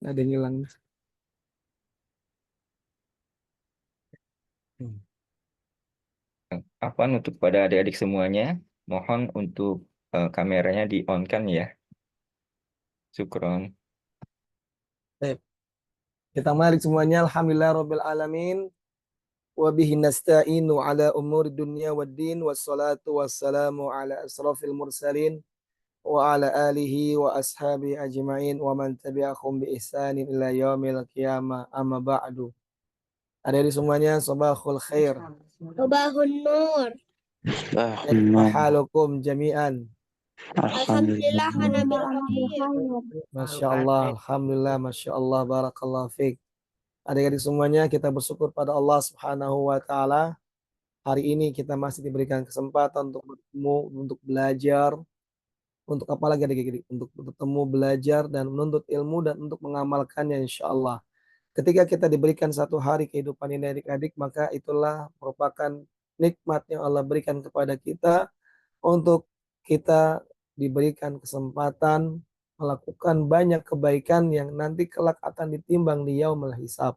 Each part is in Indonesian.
Ada yang hilang. Afwan untuk pada adik-adik semuanya, mohon untuk kameranya di-on-kan ya. Syukron. Baik. Kita mari semuanya. Alhamdulillah Rabbil Alamin. Wa bihi nasta'inu ala umuri dunya waddin. Wassalatu wassalamu ala asrafil mursalin. Wa ala alihi wa ashabi ajma'in. Wa man tabi'akum bi ihsanin ila yaumil qiyamah. Amma ba'du. Ada di semuanya. Sabahul khair. Subahun Nur. Kaifa halukum jami'an. Alhamdulillah ana bil khair. Masya Allah. Alhamdulillah. Masya Allah. Barakallah fiqh. Adik-adik semuanya, kita bersyukur pada Allah Subhanahu wa taala. Hari ini kita masih diberikan kesempatan untuk bertemu, untuk belajar, untuk apa lagi adik-adik? Untuk bertemu, belajar dan menuntut ilmu dan untuk mengamalkannya insya Allah. Ketika kita diberikan satu hari kehidupan ini adik-adik, maka itulah merupakan nikmat yang Allah berikan kepada kita untuk kita diberikan kesempatan melakukan banyak kebaikan yang nanti kelak akan ditimbang di yaumul hisab.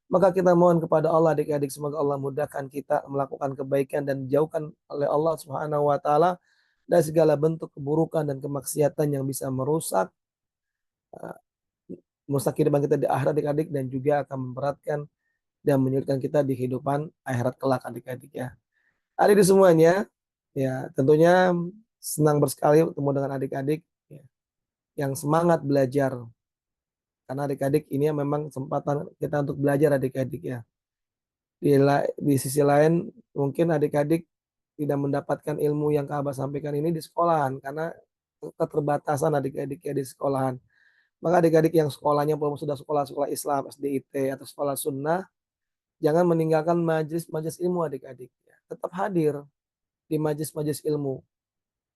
Maka kita mohon kepada Allah adik-adik, semoga Allah mudahkan kita melakukan kebaikan dan dijauhkan oleh Allah Subhanahu wa taala dari segala bentuk keburukan dan kemaksiatan yang bisa merusak uh, merusak kehidupan kita di akhirat adik-adik dan juga akan memberatkan dan menyulitkan kita di kehidupan akhirat kelak adik-adik ya. Adik semuanya, ya tentunya senang bersekali bertemu dengan adik-adik ya, yang semangat belajar. Karena adik-adik ini memang kesempatan kita untuk belajar adik-adik ya. Di sisi lain mungkin adik-adik tidak mendapatkan ilmu yang Kak Abah sampaikan ini di sekolahan karena keterbatasan adik-adik ya di sekolahan. Maka adik-adik yang sekolahnya belum sudah sekolah-sekolah Islam, SDIT atau sekolah sunnah, jangan meninggalkan majelis-majelis ilmu adik-adik. Ya. Tetap hadir di majelis-majelis ilmu.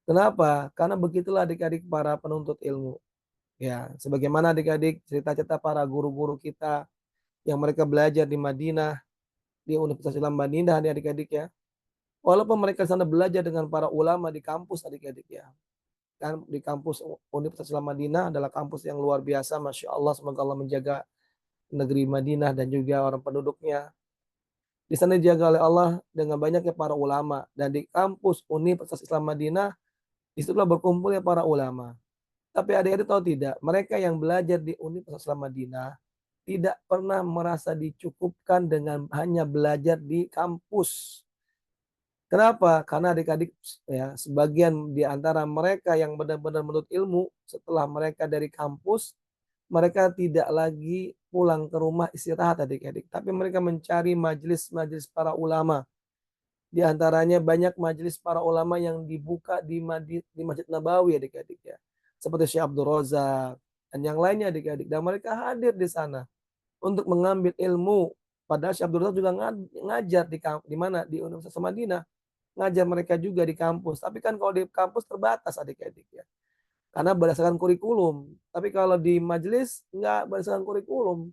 Kenapa? Karena begitulah adik-adik para penuntut ilmu. Ya, sebagaimana adik-adik cerita-cerita para guru-guru kita yang mereka belajar di Madinah, di Universitas Islam Madinah, adik-adik ya. Walaupun mereka sana belajar dengan para ulama di kampus adik-adik ya. Kan di kampus Universitas Islam Madinah adalah kampus yang luar biasa, Masya Allah. Semoga Allah menjaga negeri Madinah dan juga orang penduduknya. Di sana dijaga oleh Allah dengan banyaknya para ulama. Dan di kampus Universitas Islam Madinah, disitulah berkumpulnya para ulama. Tapi adik-adik tahu tidak, mereka yang belajar di Universitas Islam Madinah tidak pernah merasa dicukupkan dengan hanya belajar di kampus. Kenapa? Karena adik-adik ya sebagian di antara mereka yang benar-benar menuntut ilmu setelah mereka dari kampus, mereka tidak lagi pulang ke rumah istirahat adik-adik, tapi mereka mencari majelis-majelis para ulama. Di antaranya banyak majelis para ulama yang dibuka di Masjid Nabawi adik-adik ya. Seperti Syekh Abdul Razak dan yang lainnya adik-adik. Dan mereka hadir di sana untuk mengambil ilmu. Padahal Syekh Abdul Razak juga ngajar di mana? Di Universitas Madinah. Ngajar mereka juga di kampus. Tapi kan kalau di kampus terbatas adik-adik ya. Karena berdasarkan kurikulum. Tapi kalau di majelis nggak berdasarkan kurikulum.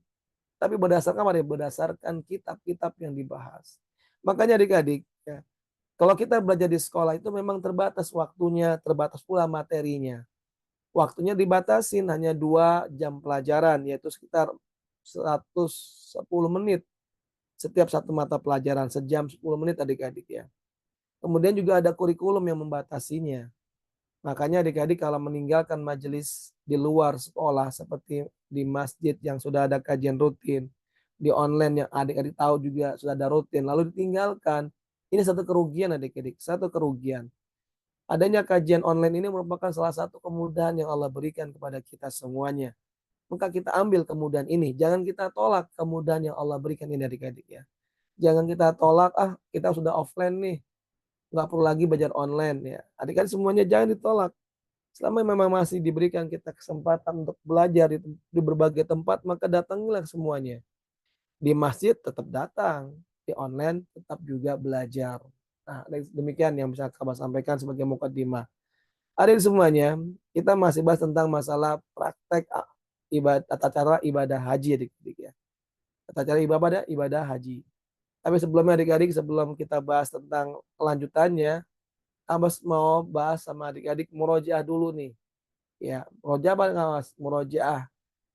Tapi berdasarkan apa? Berdasarkan kitab-kitab yang dibahas. Makanya adik-adik, ya, kalau kita belajar di sekolah itu memang terbatas waktunya, terbatas pula materinya. Waktunya dibatasin hanya 2 jam pelajaran, yaitu sekitar 110 menit setiap satu mata pelajaran, sejam 10 menit adik-adik ya. Kemudian juga ada kurikulum yang membatasinya. Makanya adik-adik kalau meninggalkan majelis di luar sekolah seperti di masjid yang sudah ada kajian rutin, di online yang adik-adik tahu juga sudah ada rutin, lalu ditinggalkan, ini satu kerugian adik-adik, satu kerugian. Adanya kajian online ini merupakan salah satu kemudahan yang Allah berikan kepada kita semuanya. Maka kita ambil kemudahan ini, jangan kita tolak kemudahan yang Allah berikan ini adik-adik ya. Jangan kita tolak, kita sudah offline nih, nggak perlu lagi belajar online ya. Adik-adik semuanya jangan ditolak. Selama memang masih diberikan kita kesempatan untuk belajar di berbagai tempat, maka datangilah semuanya. Di masjid tetap datang, di online tetap juga belajar. Nah, demikian yang bisa Kabar sampaikan sebagai mukadimah. Ada semuanya, kita masih bahas tentang masalah praktek ibadah, tata cara ibadah haji adik-adik ya. Tata cara ibadah haji. Tapi sebelumnya adik-adik, sebelum kita bahas tentang kelanjutannya, Abbas mau bahas sama adik-adik murojaah dulu nih. Ya, murojaah apa Mas? Murojaah.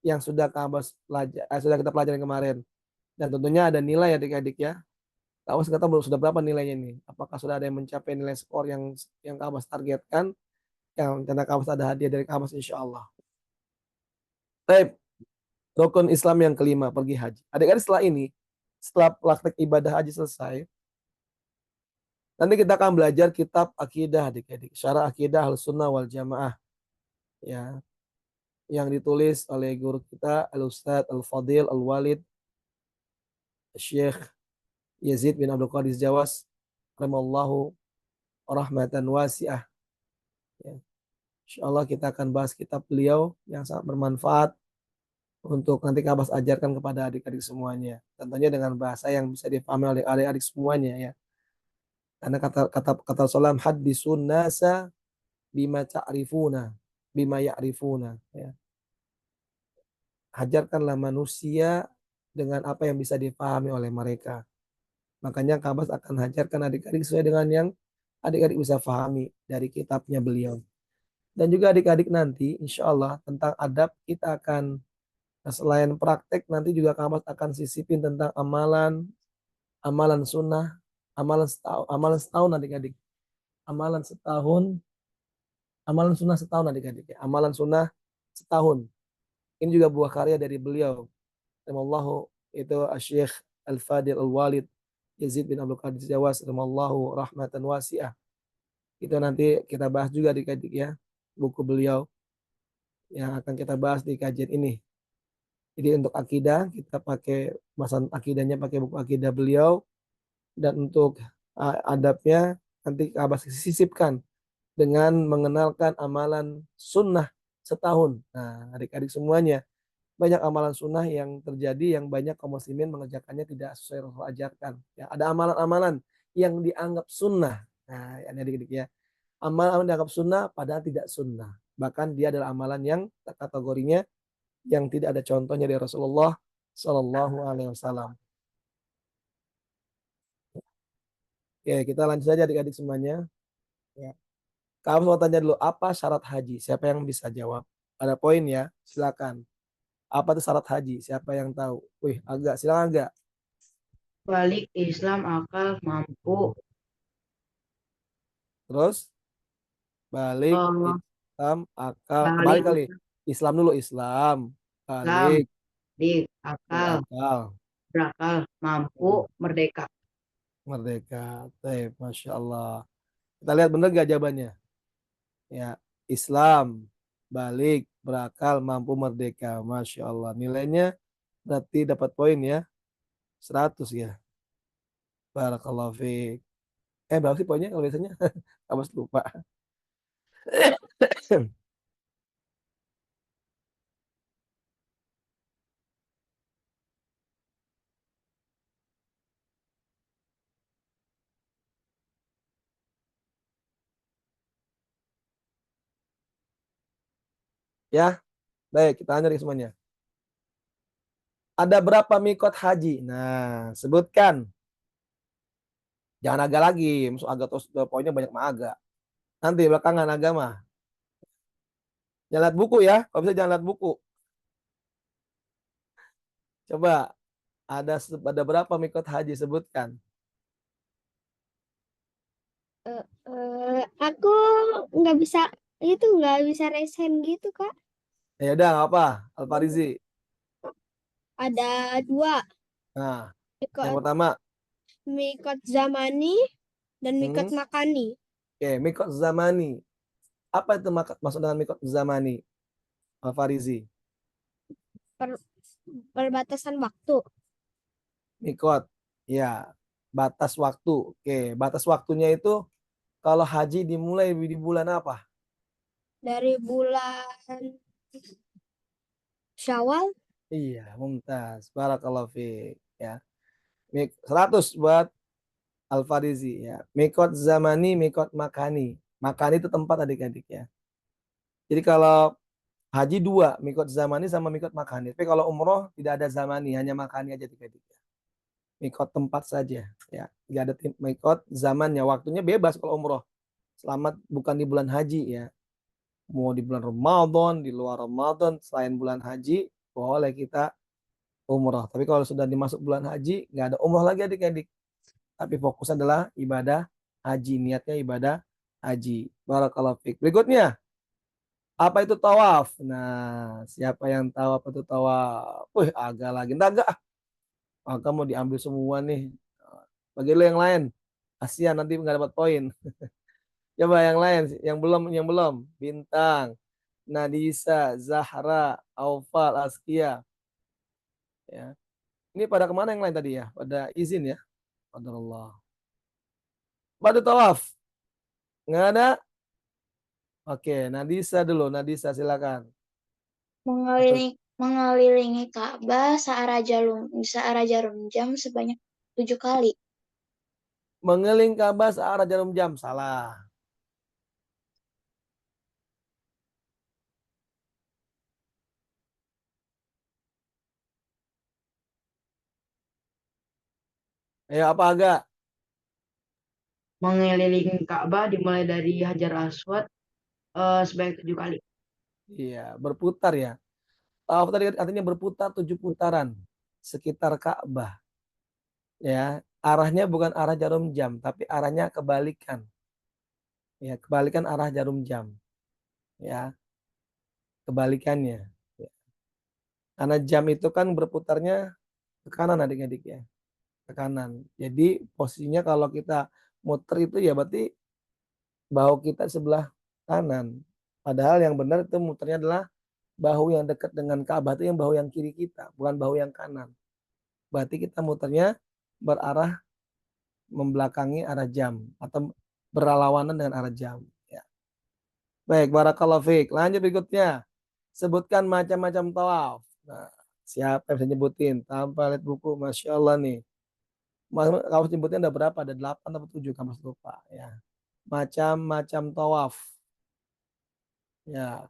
yang sudah sudah kita pelajari kemarin. Dan tentunya ada nilai adik-adik ya. Kak Abbas kata sudah berapa nilainya nih? Apakah sudah ada yang mencapai nilai skor yang Kak Abbas targetkan? Yang karena Kak Abbas ada hadiah dari Kak Abbas insya Allah. Baik, rukun Islam yang kelima, pergi haji. Adik-adik setelah praktek ibadah haji selesai, nanti kita akan belajar kitab akidah adik-adik. Syarah akidah Ahlussunnah wal Jamaah. Ya, yang ditulis oleh guru kita Al-Ustadz Al-Fadil Al-Walid Syekh Yazid bin Abdul Qadir Jawas rahimallahu rahmatan wasi'ah. Ya. Insyaallah kita akan bahas kitab beliau yang sangat bermanfaat untuk nanti Kak Abbas ajarkan kepada adik-adik semuanya. Tentunya dengan bahasa yang bisa dipahami oleh adik-adik semuanya ya. Karena kata Salam hadisun nasa bima ta'rifuna bima ya'rifuna ya. Hajarkanlah manusia dengan apa yang bisa dipahami oleh mereka. Makanya Kak Abbas akan hajarkan adik-adik sesuai dengan yang adik-adik bisa pahami dari kitabnya beliau. Dan juga adik-adik nanti insya Allah tentang adab kita akan selain praktek nanti juga Kak Abbas akan sisipin tentang amalan sunnah, amalan setahun adik-adik. Amalan sunnah setahun adik-adik. Amalan sunnah setahun. Ini juga buah karya dari beliau. Rahimallahu itu Syekh Al-Fadil Al-Walid Yazid bin Abdul Qadir Jawas rahimallahu rahmatan wasi'ah. Itu nanti kita bahas juga adik-adik ya. Buku beliau yang akan kita bahas di kajian ini. Jadi untuk akidah kita pakai bahasan akidahnya pakai buku akidah beliau dan untuk adabnya nanti Abbas sisipkan dengan mengenalkan amalan sunnah setahun. Nah adik-adik semuanya banyak amalan sunnah yang terjadi yang banyak kaum muslimin mengerjakannya tidak sesuai Rasul ajarkan. Ya, ada amalan-amalan yang dianggap sunnah. Nah ini adik-adik ya. Amalan dianggap sunnah padahal tidak sunnah. Bahkan dia adalah amalan yang kategorinya yang tidak ada contohnya dari Rasulullah Shallallahu Alaihi Wasallam. Oke, kita lanjut saja adik-adik semuanya. Ya. Kamu mau tanya dulu apa syarat haji? Siapa yang bisa jawab? Ada poin ya, silakan. Apa itu syarat haji? Siapa yang tahu? Wih, agak, silakan agak. Balik Islam akal mampu. Terus balik Oh, Islam akal balik balik kali. Islam dulu Islam. Islam Balik di akal akal berakal mampu merdeka. merdeka. Masya Allah. Kita lihat benar gak jawabannya? Ya, Islam, balik, berakal, mampu merdeka. Masya Allah. Nilainya berarti dapat poin ya. 100 ya. Barakallahu fiik. Berapa sih poinnya kalau biasanya? Awas lupa. Ya, baik kita tanya semuanya. Ada berapa mikot haji? Nah, sebutkan. Jangan agak lagi. Maksud agak terus poinnya banyak mah agak. Nanti belakangan agama. Jangan lihat buku ya. Kalau bisa jangan lihat buku. Coba ada berapa mikot haji sebutkan. Aku nggak bisa resen gitu Kak. Ya udah nggak apa. Al-Farizi. Ada 2, Nah, yang mikot pertama. mikot zamani dan mikot makani. Oke, mikot zamani. Apa itu maksud dengan mikot zamani? Al-Farizi. Perbatasan waktu. Mikot. Ya, batas waktu. Oke, batas waktunya itu kalau haji dimulai di bulan apa? Dari bulan Syawal. Iya, mumtaz. Barakallahu fiik. Ya. 100 buat Al-Farizi ya. Mikot zamani, mikot makani. Makani itu tempat adik-adik ya. Jadi kalau haji 2, mikot zamani sama mikot makani. Tapi kalau umroh tidak ada zamani, hanya makani aja adik-adik ya. Mikot tempat saja ya. Tidak ada mikot zamannya, waktunya bebas kalau umroh. Selamat bukan di bulan haji ya. Mau di bulan Ramadan, di luar Ramadan, selain bulan haji, boleh kita umroh. Tapi kalau sudah dimasuk bulan haji, nggak ada umroh lagi adik-adik. Tapi fokus adalah ibadah haji, niatnya ibadah haji. Barakallahu fiik. Berikutnya, apa itu tawaf? Nah, siapa yang tahu apa itu tawaf? Wih, agak lagi. Enggak, enggak. Agak mau diambil semua nih. Bagi lo yang lain. Kasihan nanti nggak dapat poin. Coba yang lain, yang belum. Bintang, Nadisa, Zahra, Aufal, Askia. Ya. Ini pada kemana yang lain tadi ya? Pada izin ya? Qadarullah. Pada tawaf. Nggak ada? Oke, Nadisa dulu. Nadisa silakan. Mengelilingi Ka'bah searah jarum jam sebanyak 7 kali. Mengelilingi Ka'bah searah jarum jam. Salah. Ayo apa agak? Mengelilingi Ka'bah dimulai dari Hajar Aswad sebanyak 7 kali. Iya, berputar ya. Tawaf tadi artinya berputar 7 putaran sekitar Ka'bah. Ya, arahnya bukan arah jarum jam, tapi arahnya kebalikan. Ya, kebalikan arah jarum jam. Ya, kebalikannya. Ya. Karena jam itu kan berputarnya ke kanan adik-adik ya, ke kanan. Jadi posisinya kalau kita muter itu ya berarti bahu kita sebelah kanan. Padahal yang benar itu muternya adalah bahu yang dekat dengan Ka'bah itu yang bahu yang kiri kita, bukan bahu yang kanan. Berarti kita muternya berarah membelakangi arah jam atau berlawanan dengan arah jam. Ya. Baik, barakallahu fiik. Lanjut berikutnya. Sebutkan macam-macam tawaf. Nah, siapa yang bisa nyebutin? Tanpa lihat buku, Masya Allah nih. Kalau nyebutin ada berapa? Ada 8 atau 7 kamu lupa. Ya. Macam-macam tawaf. Ya.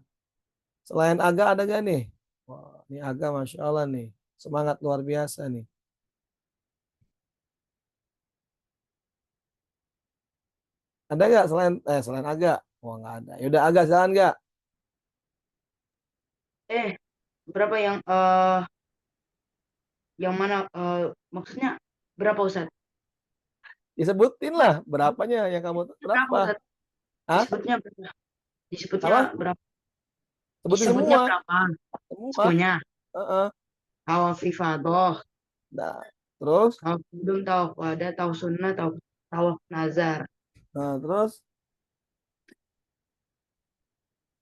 Selain aga ada gak nih? Wah, ini aga Masya Allah nih. Semangat luar biasa nih. Ada nggak selain aga? Wah nggak ada. Yaudah aga jalan nggak? Berapa yang mana maksudnya berapa Ustaz? Disebutin lah berapanya yang kamu Berapa berapa? Ustaz? Hah? Disebutnya berapa? Disebutnya Apa? berapa? Sebutin Disebutnya semua. berapa? Semua. Semuanya. Heeh. Tawaf ifadah, Nah, terus? tawaf kudum, tawaf wada, tawaf sunnah, tawaf nazar. Nah, terus?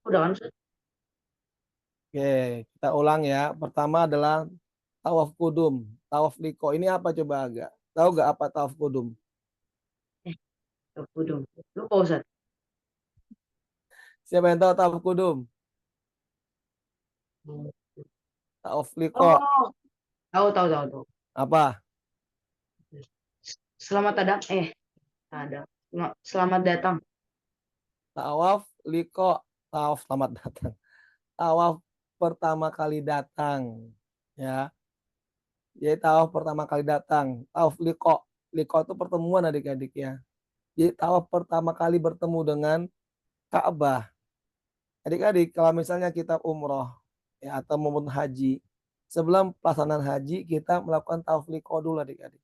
Udah kan Ustaz? Oke, kita ulang ya. Pertama adalah tawaf kudum, tawaf liko. Ini apa coba agak? Tahu gak apa tawaf kudum? Tawaf kudum. Lupa Ustaz. Siapa yang tahu tawaf kudum? Tawaf liko. Oh, tahu. Apa? Selamat datang. Selamat datang. Tawaf liko. Tawaf selamat datang. Tawaf pertama kali datang. Ya. Jadi tawaf pertama kali datang. Tawaf liko. Liko itu pertemuan adik-adik ya. Jadi tawaf pertama kali bertemu dengan Ka'bah. Adik-adik, kalau misalnya kita umroh ya, atau maupun haji, sebelum pelaksanaan haji kita melakukan tawaf liko dulu adik-adik.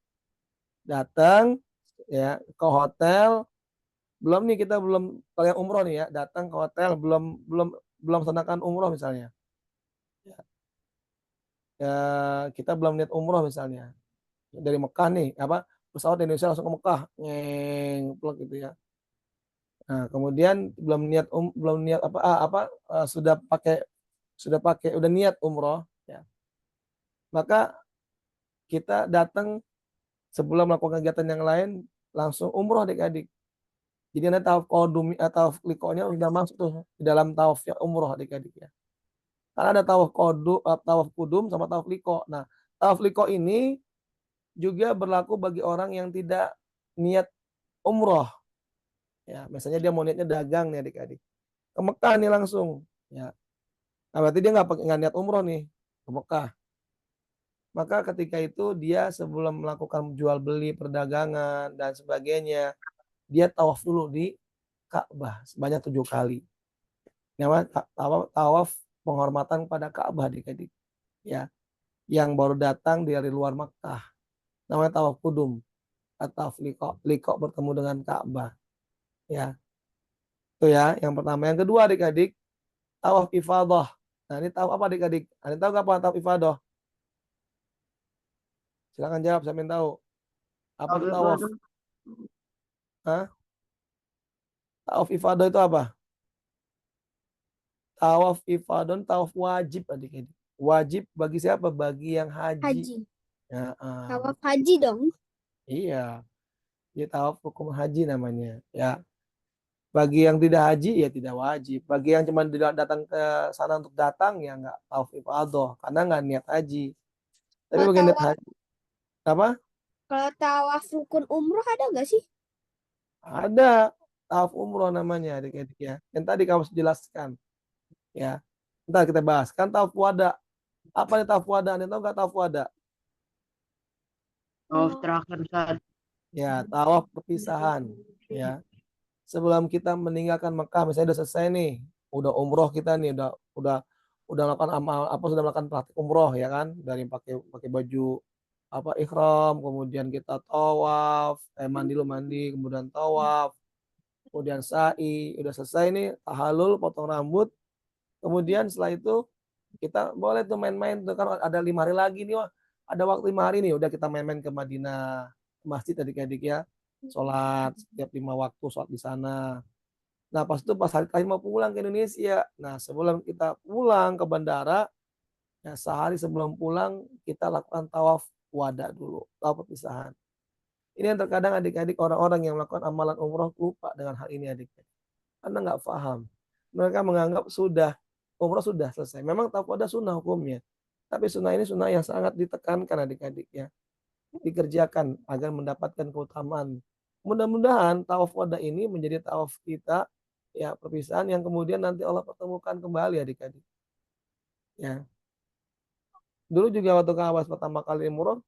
Datang ya ke hotel, belum kalau yang umroh nih ya, datang ke hotel belum belum belum melaksanakan umroh misalnya. Ya, kita belum niat umroh misalnya. Dari Mekah nih, apa pesawat Indonesia langsung ke Mekah, plek gitu ya. Nah, kemudian belum niat udah niat umroh ya. Maka kita datang sebelum melakukan kegiatan yang lain langsung umroh adik-adik. Jadi nanti tawaf qudum atau likonya udah masuk tuh di dalam tawafnya umroh adik-adik ya. Karena ada tawaf kudum sama tawaf liko. Nah, tawaf liko ini juga berlaku bagi orang yang tidak niat umroh. Ya, misalnya dia mau niatnya dagang nih adik-adik. Ke Mekah nih langsung. Ya. Nah, berarti dia nggak niat umroh nih ke Mekah. Maka ketika itu dia sebelum melakukan jual beli perdagangan dan sebagainya, dia tawaf dulu di Ka'bah sebanyak 7 kali. Namanya tawaf penghormatan pada Ka'bah adik-adik. ya, yang baru datang dari luar Makkah. Namanya tawaf kudum atau liqa bertemu dengan Ka'bah, ya. Itu ya, yang pertama. Yang kedua adik-adik, tawaf ifadah. Nah, ini tawaf apa adik-adik? Ada yang tahu nggak apa tawaf ifadah? Silakan jawab, saya ingin tahu. Apa itu tawaf? Ifadah. Hah? Tawaf ifadah itu apa? Tawaf ifadah, tawaf wajib adik-adik. Wajib bagi siapa? Bagi yang haji. Haji. Ya, Tawaf haji dong. iya. Ini tawaf hukum haji namanya. Ya. Bagi yang tidak haji ya tidak wajib. Bagi yang cuma datang ke sana untuk datang ya nggak tawaf ifadah karena nggak niat haji. Tapi Kalau bagi niat tawaf, haji apa? kalau tawaf rukun umroh ada nggak sih? Ada tawaf umroh namanya adik-adik ya. Yang tadi kamu jelaskan. Ya. Ntar kita bahas. Kan tawaf wada. Apa nih tawaf wada? Anda tahu nggak tawaf wada? Tawaf terakhir saat Ya, tawaf perpisahan. Ya. Sebelum kita meninggalkan Mekah, misalnya udah selesai nih, udah umroh kita nih, udah melakukan amal apa sudah melakukan praktik umroh ya kan, dari pakai pakai baju apa ihram, kemudian kita tawaf, mandi, kemudian tawaf, kemudian sa'i, udah selesai nih, tahalul, potong rambut, kemudian setelah itu kita boleh tuh main-main tuh kan ada 5 hari lagi nih, wah ada waktu 5 hari nih, udah kita main-main ke Madinah, ke masjid adik-adik ya, sholat setiap 5 waktu sholat di sana. Nah pas itu pas hari terakhir mau pulang ke Indonesia. Nah sebelum kita pulang ke bandara, ya sehari sebelum pulang kita lakukan tawaf wada dulu, tawaf perpisahan. Ini yang terkadang adik-adik orang-orang yang melakukan amalan umroh lupa dengan hal ini adik-adik. Karena nggak paham. Mereka menganggap sudah umroh sudah selesai. Memang tawaf wada sunnah hukumnya. Tapi sunnah ini sunnah yang sangat ditekankan adik-adik ya. Dikerjakan agar mendapatkan keutamaan. Mudah-mudahan tawaf wada ini menjadi tawaf kita ya perpisahan yang kemudian nanti Allah pertemukan kembali adik-adik. Ya. Dulu juga waktu Kak Abbas pertama kali umroh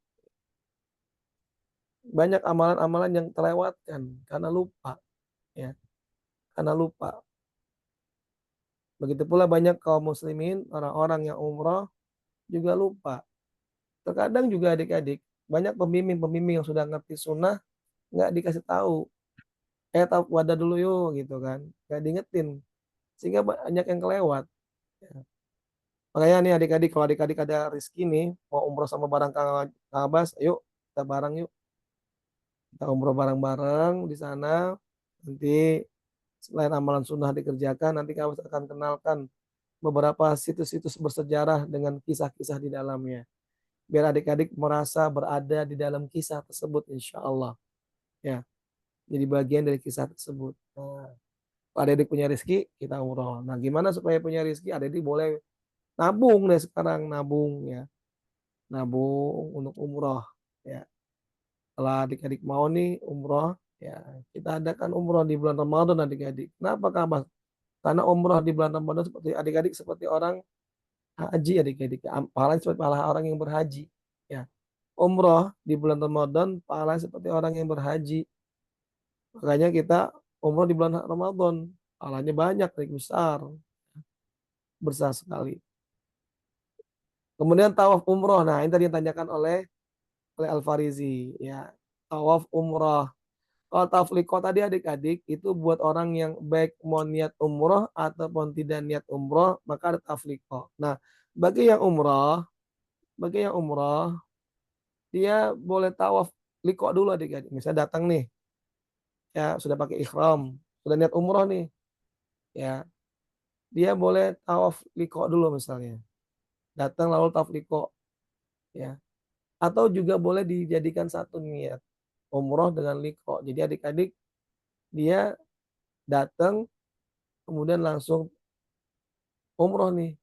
banyak amalan-amalan yang terlewatkan karena lupa ya, karena lupa. Begitu pula banyak kaum muslimin, orang-orang yang umroh juga lupa. Terkadang juga adik-adik banyak pembimbing-pembimbing yang sudah ngerti sunnah nggak dikasih tahu. Tawaf wada dulu yuk gitu kan, nggak diingetin sehingga banyak yang kelewat. Ya. Makanya nih adik-adik, kalau adik-adik ada rezeki nih mau umroh sama bareng Kang Abbas, ayo kita bareng yuk. Kita umroh bareng-bareng di sana. Nanti selain amalan sunnah dikerjakan, nanti Kang Abbas akan kenalkan beberapa situs-situs bersejarah dengan kisah-kisah di dalamnya. Biar adik-adik merasa berada di dalam kisah tersebut insya Allah. Ya, jadi bagian dari kisah tersebut. Nah, kalau adik-adik punya rezeki, kita umroh. Nah, gimana supaya punya rezeki? Adik-adik boleh nabung deh sekarang, nabung ya. Nabung untuk umroh ya. Kalau adik-adik mau nih umroh ya, kita adakan umroh di bulan Ramadan adik-adik. Kenapa Kak Mas? Karena umroh di bulan Ramadan seperti adik-adik seperti orang haji adik-adik. Pahalanya seperti pahala orang yang berhaji ya. Umroh di bulan Ramadan pahalanya seperti orang yang berhaji. Makanya kita umroh di bulan Ramadan. Pahalanya banyak, besar, besar sekali. Kemudian tawaf umroh. Nah, ini tadi yang ditanyakan oleh Al-Farizi ya. Tawaf umroh. Kalau tawaf liqa tadi adik-adik itu buat orang yang baik mau niat umroh ataupun tidak niat umroh, maka ada tawaf liqa. Nah, bagi yang umroh dia boleh tawaf liqa dulu adik-adik. Misalnya datang nih, ya sudah pakai ihram, sudah niat umroh nih, ya dia boleh tawaf liqa dulu misalnya. Datang lalu tawaf liqa, ya. Atau juga boleh dijadikan satu niat umroh dengan liqa. Jadi adik-adik dia datang kemudian langsung umroh nih,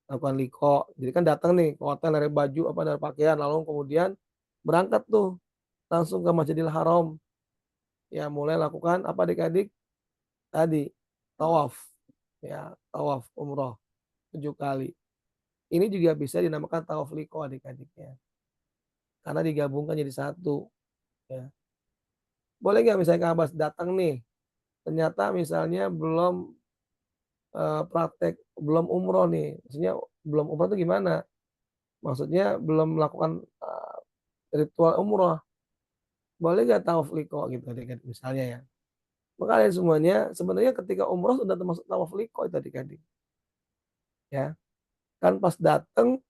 lakukan liqa. Jadi kan datang nih ke hotel dari baju apa dari pakaian lalu kemudian berangkat tuh langsung ke Masjidil Haram. Ya mulai lakukan apa adik-adik tadi tawaf ya, tawaf umroh 7 kali. Ini juga bisa dinamakan tawaf liqa adik-adik ya. Karena digabungkan jadi satu ya. Boleh nggak misalnya Kak Abbas datang nih, ternyata misalnya belum praktek, belum umroh nih. Maksudnya belum umroh itu gimana? Maksudnya belum melakukan ritual umroh. Boleh nggak tawaf liko gitu adik-adik misalnya ya. Maka kalian semuanya sebenarnya ketika umroh sudah termasuk tawaf liko itu adik-adik. Ya, kan pas datang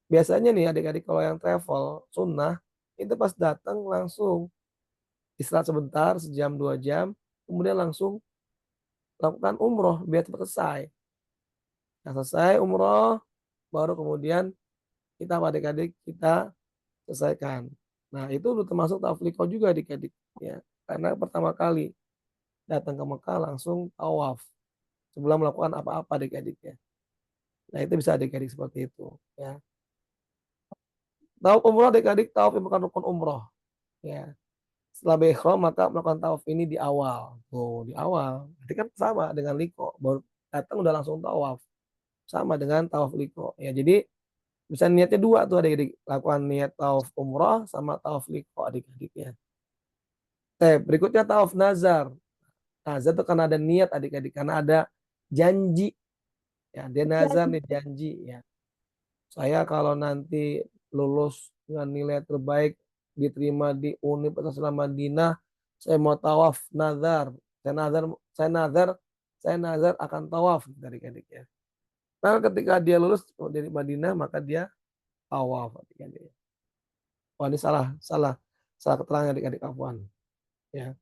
biasanya nih adik-adik kalau yang travel sunnah itu pas datang langsung istirahat sebentar sejam 2 jam kemudian langsung lakukan umroh biar cepat selesai. Nah, selesai umroh baru kemudian kita adik-adik kita selesaikan. Nah itu udah termasuk tawaf liko juga adik-adik ya karena pertama kali datang ke Mekah langsung tawaf sebelum melakukan apa-apa adik-adik ya. Nah itu bisa adik-adik seperti itu ya. Tawaf umroh adik-adik tawaf yang bukan rukun umroh ya. Setelah berikhram maka melakukan tawaf ini di awal. Tuh, di awal. Berarti kan sama dengan liko. Baru datang udah langsung tawaf. Sama dengan tawaf liko. Ya, jadi bisa niatnya dua tuh adik-adik. Lakukan niat tawaf umroh sama tawaf liko adik-adik ya. Berikutnya tawaf nazar. Nazar itu karena ada niat adik-adik. Karena ada janji. Ya, dia nazar nih janji ya. Saya kalau nanti lulus dengan nilai terbaik diterima di Universitas Islam Madinah, saya mau tawaf nazar. Saya nazar akan tawaf adik-adik ya. Nah, ketika dia lulus dari Madinah maka dia tawaf adik-adik. Wah, ini salah keterangan adik-adik afwan. Ya.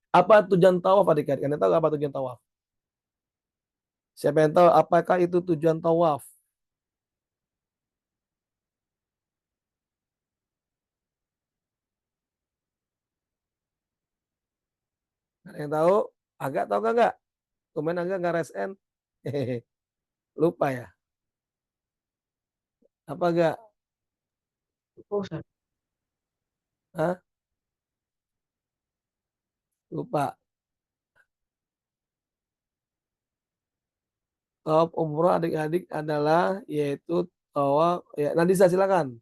Apa tujuan tawaf adik-adik? Anda tahu apa tujuan tawaf? Siapa yang tahu apakah itu tujuan tawaf? Ada yang tahu? Agak tahu nggak? Komen agak nggak resen? Hehehe. Lupa ya? Apa enggak? Ustaz. Hah? Lupa. Tawaf umroh adik-adik adalah yaitu tawaf ya Nadisa silakan.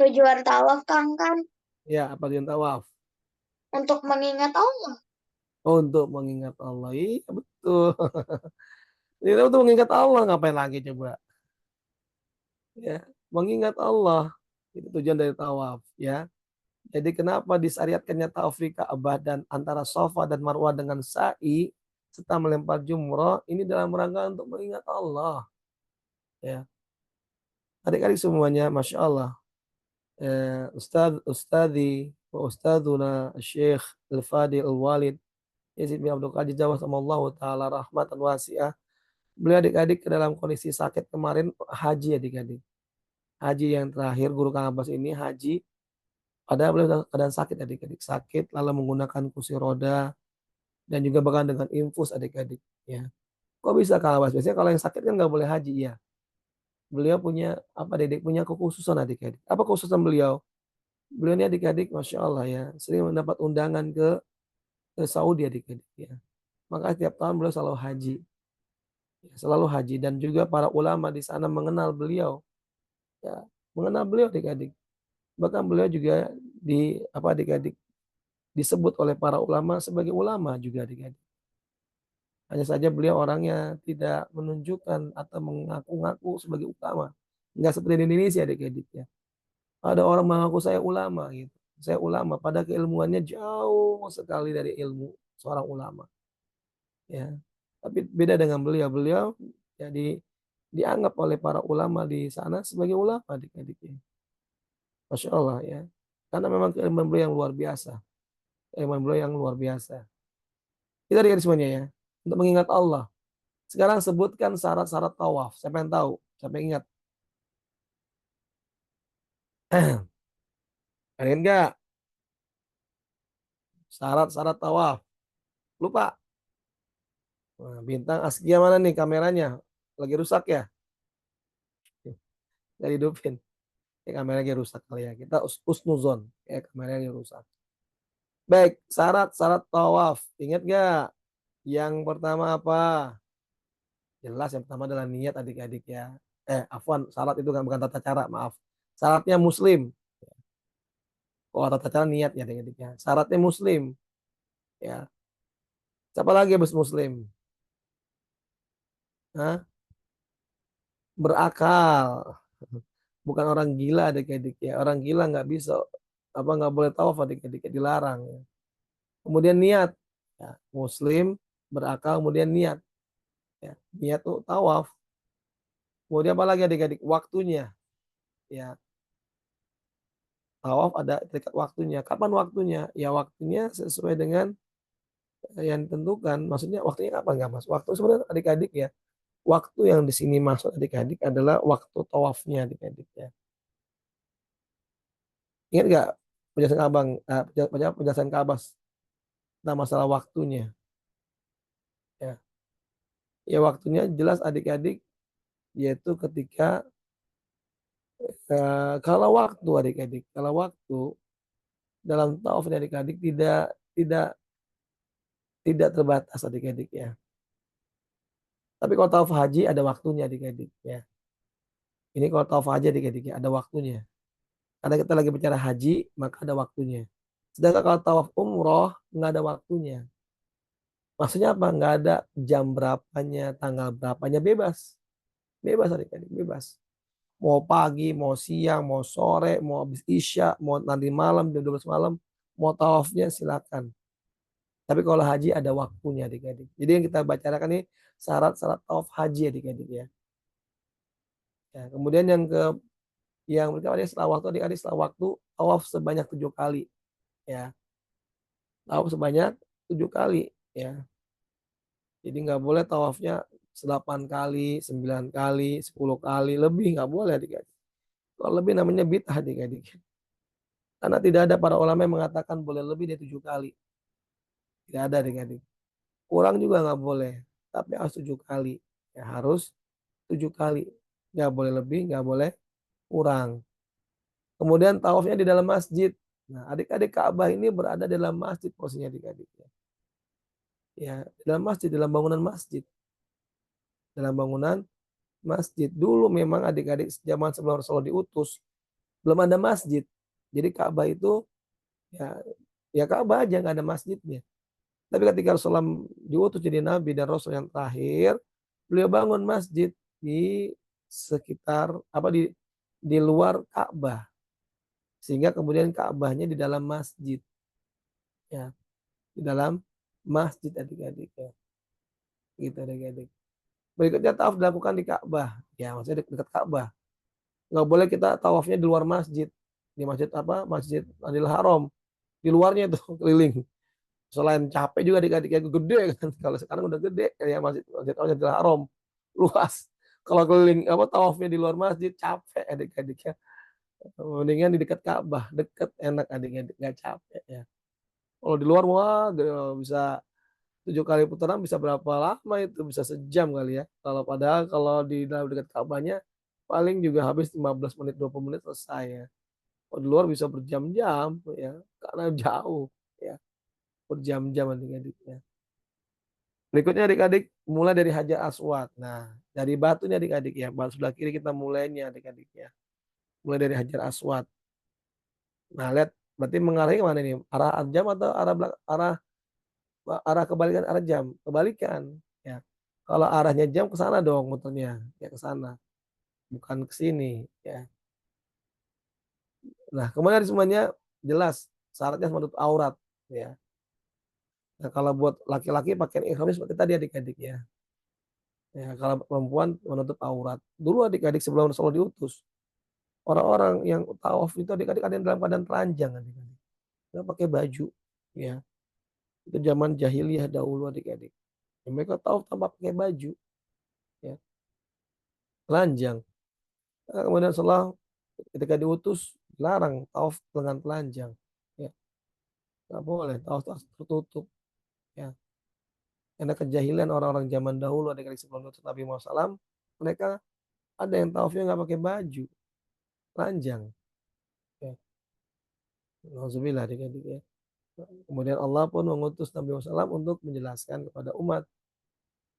Tujuan tawaf Kang kan Ya, apa tujuan tawaf? untuk mengingat Allah. Oh, untuk mengingat Allah. Iya, betul. Itu untuk mengingat Allah ngapain lagi coba? Ya, mengingat Allah. Itu tujuan dari tawaf, ya. Jadi kenapa disyariatkannya tawaf di Ka'bah dan antara Safa dan Marwah dengan sa'i serta melempar jumroh ini dalam rangka untuk mengingat Allah. Ya, adik-adik semuanya, masya Allah. Ustadzi wa ustadzuna Syekh Al-Fadil Al-Walid Yazid bin Abdul Qadir Jawa sama Allah Ta'ala rahmatan wasi'ah. Beliau adik-adik ke dalam kondisi sakit kemarin haji adik-adik. Haji yang terakhir guru Kang Abbas ini haji. Padahal beliau dalam keadaan sakit adik-adik. Sakit lalu menggunakan kursi roda dan juga bahkan dengan infus adik-adik. Ya. Kok bisa Kang Abbas? Biasanya kalau yang sakit kan nggak boleh haji ya. Beliau punya apa adik punya kekhususan adik-adik. Apa kekhususan beliau? Beliau ini adik-adik Masya Allah ya. Sering mendapat undangan ke Saudi adik-adik ya. Maka setiap tahun beliau selalu haji. Ya, selalu haji dan juga para ulama di sana mengenal beliau. Ya, mengenal beliau adik-adik. Bahkan beliau juga adik-adik disebut oleh para ulama sebagai ulama juga adik-adik. Hanya saja beliau orangnya tidak menunjukkan atau mengaku-ngaku sebagai ulama. Enggak seperti di Indonesia adik-adik ya. Ada orang mengaku saya ulama gitu. Saya ulama pada keilmuannya jauh sekali dari ilmu seorang ulama. Ya. Tapi beda dengan beliau. Beliau jadi dianggap oleh para ulama di sana sebagai ulama adik-adik ya. Masya Allah ya. Karena memang keilmuan beliau yang luar biasa. Keilmuan beliau yang luar biasa. Kita lihat semuanya ya. Untuk mengingat Allah. Sekarang sebutkan syarat-syarat tawaf. Siapa yang tahu? Siapa yang ingat? Ada enggak? Syarat-syarat tawaf. Lupa. Nah, bintang Askia mana nih kameranya? Lagi rusak ya? Nggak hidupin. Ya, kameranya lagi rusak kali ya. Kita usnuzon. Ya, kameranya lagi rusak. Baik, syarat-syarat tawaf. Ingat nggak? Yang pertama apa? Jelas yang pertama adalah niat adik-adik ya. Afwan, syarat itu kan bukan tata cara, maaf. Syaratnya muslim. Oh, tata cara niat ya adik-adik ya. Syaratnya muslim. Ya. Siapa lagi habis muslim? Hah? berakal. Bukan orang gila adik-adik ya. Orang gila nggak bisa nggak boleh tawaf adik-adik ya, dilarang ya. Kemudian niat ya, muslim berakal kemudian niat ya. Niat tuh tawaf. Kemudian apa lagi adik-adik? Waktunya ya. Tawaf ada terikat waktunya. Kapan waktunya? Ya waktunya sesuai dengan yang ditentukan. Maksudnya waktunya kapan nggak Mas? Waktu sebenarnya adik-adik ya. Waktu yang di sini masuk adik-adik adalah waktu tawafnya adik-adik ya. Ingat nggak penjelasan abang, penjelasan ke Abbas tentang masalah waktunya? Ya, ya waktunya jelas adik-adik yaitu ketika kalau waktu adik-adik, kalau waktu dalam tawaf ini adik-adik tidak tidak terbatas adik-adik ya. Tapi kalau tawaf haji ada waktunya adik-adik ya. Ini kalau tawaf haji adik-adik ya ada waktunya. Karena kita lagi bicara haji maka ada waktunya. Sedangkan kalau tawaf umroh nggak ada waktunya. Maksudnya apa? Nggak ada jam berapanya, tanggal berapanya, bebas. Bebas adik-adik, bebas. Mau pagi, mau siang, mau sore, mau habis isya, mau nanti malam, jam 12 malam, mau tawafnya silakan. Tapi kalau haji ada waktunya adik-adik. Jadi yang kita bicarakan ini syarat-syarat tawaf haji adik-adik ya. Ya, kemudian yang berikutnya setelah waktu adik-adik setelah waktu tawaf sebanyak 7 kali ya. Tawaf sebanyak 7 kali ya. Jadi nggak boleh tawafnya 8 kali, 9 kali, 10 kali, lebih nggak boleh adik-adik. Kalau lebih namanya bid'ah adik-adik. Karena tidak ada para ulama yang mengatakan boleh lebih dari 7 kali. Tidak ada adik-adik. Kurang juga nggak boleh. Tapi harus 7 kali. Ya harus 7 kali. Nggak boleh lebih, nggak boleh kurang. Kemudian tawafnya di dalam masjid. Nah, adik-adik Ka'bah ini berada di dalam masjid posisinya adik-adik. Ya, dalam masjid, dalam bangunan masjid. Dalam bangunan masjid. Dulu memang adik-adik zaman sebelum Rasulullah diutus, belum ada masjid. Jadi Ka'bah itu ya ya Ka'bah aja nggak ada masjidnya. Tapi ketika Rasulullah diutus jadi nabi dan rasul yang terakhir, beliau bangun masjid di sekitar di luar Ka'bah. Sehingga kemudian Ka'bahnya di dalam masjid. Ya, di dalam masjid adik-adik ya. Gitu adik-adik. Berikutnya tawaf dilakukan di Ka'bah. Ya, maksudnya dekat Ka'bah. Nggak boleh kita tawafnya di luar masjid. Di masjid apa? Masjid Adil Haram. Di luarnya itu keliling. Selain capek juga adik-adik gede kan. Kalau sekarang udah gede ya masjid Adil Haram luas. Kalau keliling tawafnya di luar masjid capek adik-adik ya. Mendingan di dekat Ka'bah, deket enak adik-adik nggak capek ya. Kalau di luar wah bisa 7 kali putaran bisa berapa lama itu bisa sejam kali ya. Padahal kalau di dalam dekat Ka'bahnya paling juga habis 15 menit 20 menit selesai ya. Kalau di luar bisa berjam-jam ya karena jauh ya. Berjam-jam adik-adik ya. Berikutnya adik-adik mulai dari Hajar Aswad. Nah, dari batunya adik-adik ya. Batu sebelah kiri kita mulainya adik-adik ya. Mulai dari Hajar Aswad. Nah, lihat berarti mengarahnya ke mana nih? Arah jam atau arah kebalikan arah jam? Kebalikan ya. Kalau arahnya jam ke sana dong muternya, ya ke sana. Bukan ke sini ya. Nah, kemudian semuanya jelas syaratnya menutup aurat ya. Nah, kalau buat laki-laki pakai ihramnya seperti tadi adik-adik ya. Ya, kalau perempuan menutup aurat. Dulu adik-adik sebelum Rasulullah diutus, orang-orang yang tawaf itu adik-adik ada yang dalam keadaan telanjang adik-adik. Nggak pakai baju ya. Itu zaman jahiliyah dahulu adik-adik. Ya, mereka tawaf tanpa pakai baju ya. Telanjang. Nah, kemudian setelah ketika diutus larang tawaf dengan telanjang ya. Nggak boleh tawaf tertutup ya. Karena kejahilan orang-orang zaman dahulu adik-adik sebelum diutus Nabi Muhammad SAW, mereka ada yang tawafnya nggak pakai baju, telanjang. Ya. Alhamdulillah adik-adik ya. Kemudian Allah pun mengutus Nabi Muhammad SAW untuk menjelaskan kepada umat.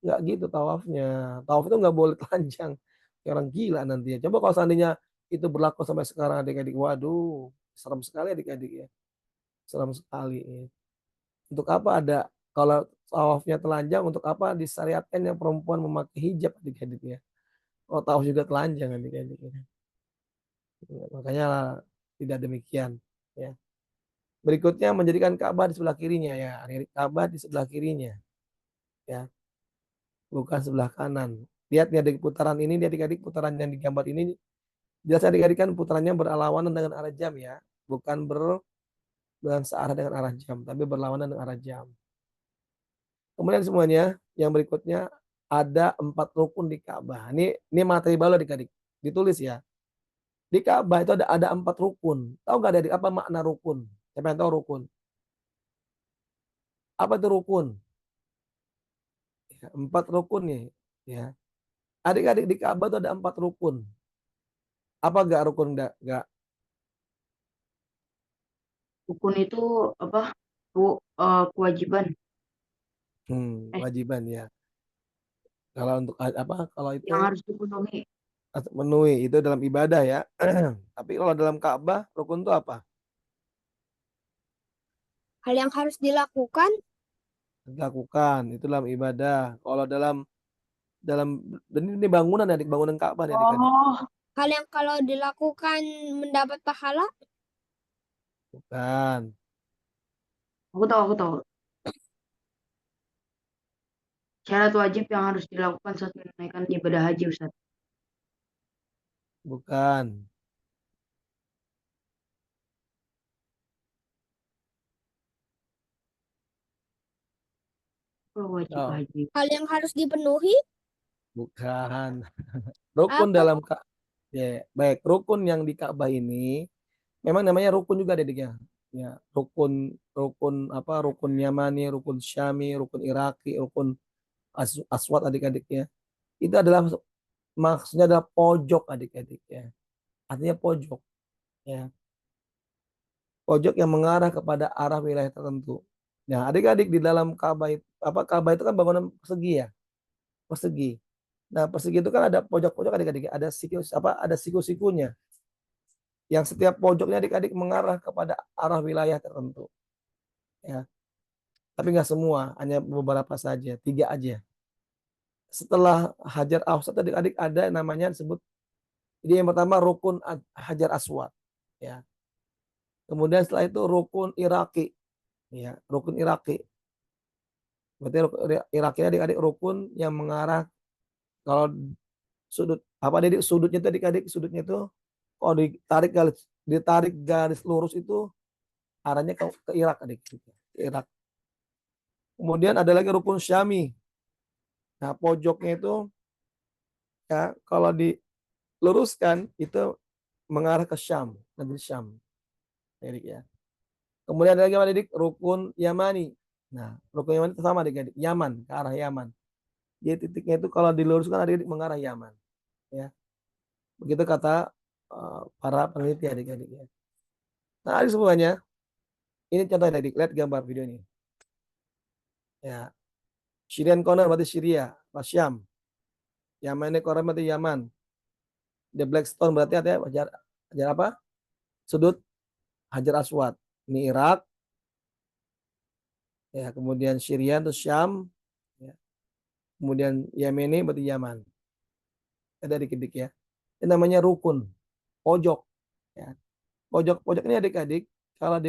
Nggak gitu tawafnya. Tawaf itu nggak boleh telanjang. Kayak orang gila nanti ya. Coba kalau seandainya itu berlaku sampai sekarang adik-adik. Waduh, serem sekali adik-adik ya. Serem sekali. Ya. Untuk apa ada, kalau tawafnya telanjang, untuk apa disyariatkan yang perempuan memakai hijab adik-adik ya. Oh, tawaf juga telanjang adik-adik. Makanya tidak demikian. Ya. Berikutnya menjadikan Ka'bah di sebelah kirinya ya. Ka'bah di sebelah kirinya. Ya, bukan sebelah kanan. Lihat nih adik putaran ini, adik-adik putaran yang digambar ini jelas adik-adik kan putarannya berlawanan dengan arah jam ya. Bukan dengan searah dengan arah jam, tapi berlawanan dengan arah jam. Kemudian semuanya yang berikutnya ada 4 rukun di Ka'bah. Ini materi baru adik-adik. Ditulis ya. Di Ka'bah itu ada 4 rukun. Tahu nggak adik apa makna rukun? Siapa yang tahu rukun? Apa itu rukun? 4 rukun nih. Ya. Adik-adik di Ka'bah itu ada 4 rukun. Apa gak rukun gak? Rukun itu apa? Kewajiban. Wajiban ya. Kalau untuk apa? Kalau itu Yang harus dipenuhi. memenuhi itu dalam ibadah ya. Tapi kalau dalam Ka'bah rukun itu apa? Hal yang harus dilakukan, Dilakukan itu dalam ibadah. Kalau dalam ini bangunan adik bangunan Ka'bah nih adik-adik. Oh, hal yang kalau dilakukan mendapat pahala, Bukan, aku tahu. Syarat wajib yang harus dilakukan saat menunaikan ibadah haji, Ustaz. bukan. Oh, wajib Oh, haji. hal yang harus dipenuhi, bukan. Rukun apa? dalam ya, baik rukun yang di Ka'bah ini memang namanya rukun juga adik-adiknya. Ya, rukun rukun apa? Rukun Yamani, rukun Syami, rukun Iraki, rukun Aswad adik-adiknya. Itu adalah maksudnya adalah pojok adik-adik ya. Artinya pojok ya. Pojok yang mengarah kepada arah wilayah tertentu. Nah, adik-adik di dalam Ka'bah itu kan bangunan persegi ya, persegi. Nah, persegi itu kan ada pojok-pojok adik-adik, ada siku-sikunya. Yang setiap pojoknya adik-adik mengarah kepada arah wilayah tertentu. Ya, tapi nggak semua, hanya beberapa saja, 3 aja. Setelah Hajar Aswad adik-adik ada namanya disebut. Jadi yang pertama rukun Hajar Aswad. Ya. Kemudian setelah itu rukun Iraki. Ya, rukun Iraki. Berarti Iraki adik-adik rukun yang mengarah kalau sudut apa adik sudutnya itu adik-adik sudutnya itu kalau ditarik garis lurus itu arahnya ke Irak adik ke Irak. Kemudian ada lagi rukun Syami. Nah, pojoknya itu ya kalau diluruskan itu mengarah ke Syam, negeri Syam. Adik ya. Kemudian ada lagi adik rukun Yamani. Nah, rukun Yamani itu sama adik-adik, Yaman, ke arah Yaman. Jadi titiknya itu kalau diluruskan adik-adik mengarah Yaman. Ya. Begitu kata para peneliti adik-adik ya. Nah, adik semuanya, ini contoh adik, lihat gambar video ini. Ya. Syrian corner berarti Syria, Syam. Yaman ini corner berarti Yaman. The Black Stone berarti artinya hajar apa? Sudut Hajar Aswad. Ini Irak. Ya, kemudian Syria itu Syam. Ya. Kemudian Yemeni berarti Yaman. Ada adik-adik ya. Ini namanya rukun, pojok. Ya. Pojok-pojok ini adik-adik kalau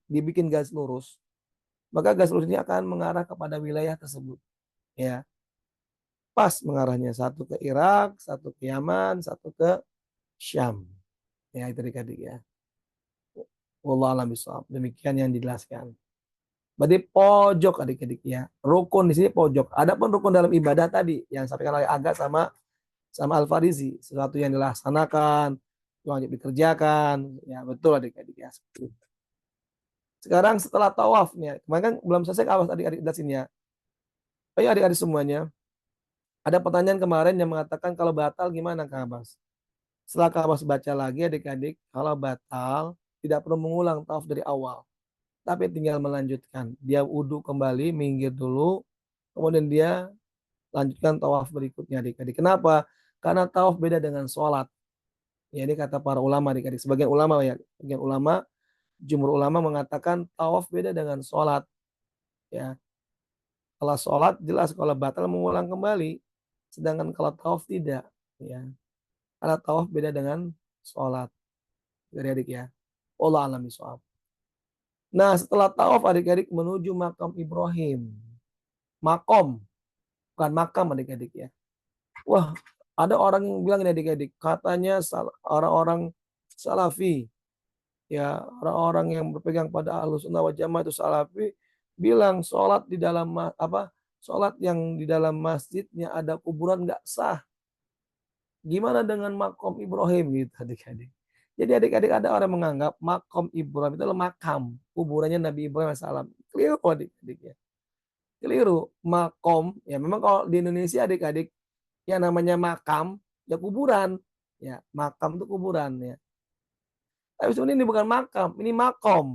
dibikin garis lurus, maka garis lurus ini akan mengarah kepada wilayah tersebut. Ya, pas mengarahnya satu ke Irak, satu ke Yaman, satu ke Syam. Ya itu adik-adik ya. Wallahu a'lam bishawab. Demikian yang dijelaskan. Berarti pojok adik-adik ya. Rukun di sini pojok. Adapun rukun dalam ibadah tadi yang disampaikan oleh Aga sama Al-Farizi, sesuatu yang dilaksanakan, yang wajib dikerjakan, ya betul adik-adik ya. Sekarang setelah tawaf nih, kemarin kan belum selesai awas adik-adik dari sini ya. Ayo adik-adik semuanya, ada pertanyaan kemarin yang mengatakan kalau batal gimana Kak Abbas? Setelah Kak Abbas baca lagi adik-adik, kalau batal tidak perlu mengulang tawaf dari awal, tapi tinggal melanjutkan. Dia wudhu kembali, minggir dulu, kemudian dia lanjutkan tawaf berikutnya adik-adik. Kenapa? Karena tawaf beda dengan sholat. Ya, ini kata para ulama adik-adik. Sebagian ulama, jumhur ulama mengatakan tawaf beda dengan sholat. Ya, kalau sholat jelas kalau batal mengulang kembali. sedangkan kalau tawaf tidak, ya. Karena tawaf beda dengan sholat, adik-adik ya. Wallahu a'lam bishawab. Nah, setelah tawaf adik-adik menuju makam Ibrahim. Makom, bukan makam adik-adik ya. Wah, ada orang yang bilang ini adik-adik, katanya orang-orang Salafi, ya orang-orang yang berpegang pada Ahlus Sunnah wal Jamaah itu Salafi, bilang sholat di dalam sholat yang di dalam masjidnya ada kuburan nggak sah. Gimana dengan makom Ibrahim gitu adik-adik. Jadi adik-adik ada orang menganggap makom Ibrahim itu adalah makam kuburannya Nabi Ibrahim AS. Keliru adik-adik ya. Keliru. Makom, ya memang kalau di Indonesia adik-adik yang namanya makam ya kuburan. Ya, makam itu kuburan ya. Tapi sebenarnya ini bukan makam, ini makom.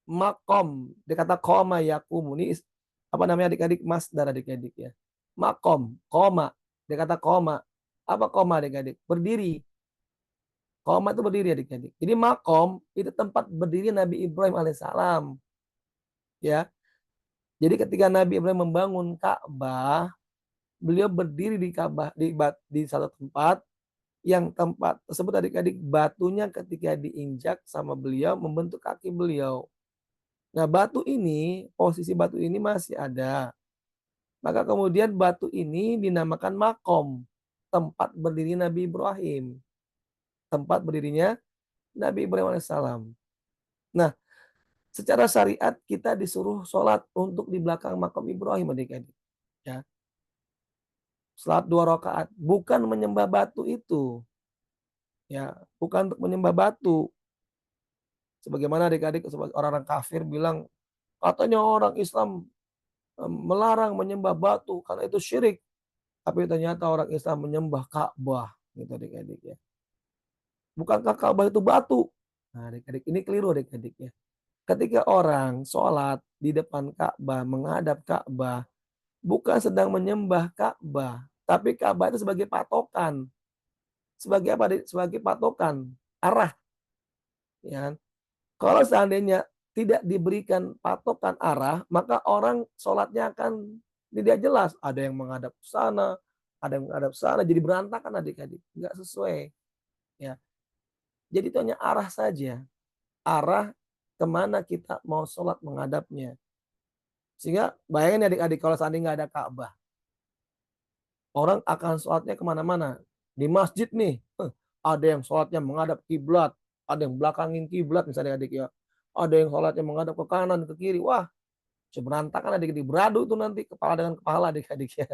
Makom, dia kata koma yakumu. Ini apa namanya adik-adik, masdar adik-adik ya. Makom, koma, dia kata koma. Apa koma adik-adik? Berdiri. Koma itu berdiri adik-adik. Jadi makom itu tempat berdiri Nabi Ibrahim alaihissalam. Ya. Jadi ketika Nabi Ibrahim membangun Ka'bah, beliau berdiri di Ka'bah di satu tempat yang tempat tersebut adik-adik batunya ketika diinjak sama beliau membentuk kaki beliau. Nah, posisi batu ini masih ada. Maka kemudian batu ini dinamakan makom, tempat berdiri Nabi Ibrahim. Tempat berdirinya Nabi Ibrahim alaihissalam. Nah, secara syariat kita disuruh sholat untuk di belakang makam Ibrahim adik-adik. Ya. Salat 2 rakaat, bukan menyembah batu itu. Ya, bukan untuk menyembah batu. Sebagaimana adik-adik orang-orang kafir bilang, katanya orang Islam melarang menyembah batu karena itu syirik. Tapi ternyata orang Islam menyembah Ka'bah gitu adik-adik ya. Bukankah Ka'bah itu batu? Nah, adik-adik ini keliru adik-adik ya. Ketika orang sholat di depan Ka'bah, menghadap Ka'bah, bukan sedang menyembah Ka'bah, tapi Ka'bah itu sebagai patokan. Sebagai apa? Sebagai patokan arah. Ya. Kalau seandainya tidak diberikan patokan arah, maka orang sholatnya akan tidak jelas. Ada yang menghadap ke sana, ada yang menghadap ke sana, jadi berantakan adik-adik. Nggak sesuai. Ya. Jadi itu hanya arah saja. Arah kemana kita mau sholat menghadapnya. Sehingga bayangin adik-adik kalau seandainya nggak ada Ka'bah. Orang akan sholatnya kemana-mana. Di masjid nih, ada yang sholatnya menghadap kiblat, ada yang belakangin kiblat misalnya adik ya. Ada yang sholatnya menghadap ke kanan, ke kiri. Wah, berantakan adik-adik. Beradu itu nanti kepala dengan kepala adik-adik ya.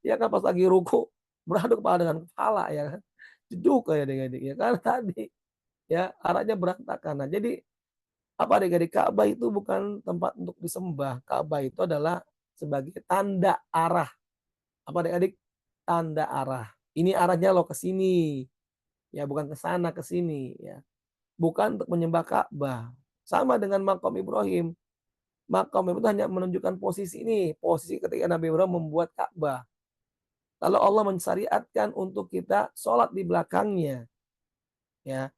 Ya kan pas lagi ruku, beradu kepala dengan kepala ya kan. Jeduk kayak adik-adik ya. Karena tadi ya arahnya berantakan. Nah, jadi apa adik-adik, Ka'bah itu bukan tempat untuk disembah. Ka'bah itu adalah sebagai tanda arah. Apa adik-adik? Tanda arah. Ini arahnya lo ke sini. Ya, bukan ke sana, ke sini ya. Bukan untuk menyembah Ka'bah. Sama dengan makam Ibrahim. Makam itu hanya menunjukkan posisi ini, posisi ketika Nabi Ibrahim membuat Ka'bah. Lalu Allah mensyariatkan untuk kita sholat di belakangnya. Ya.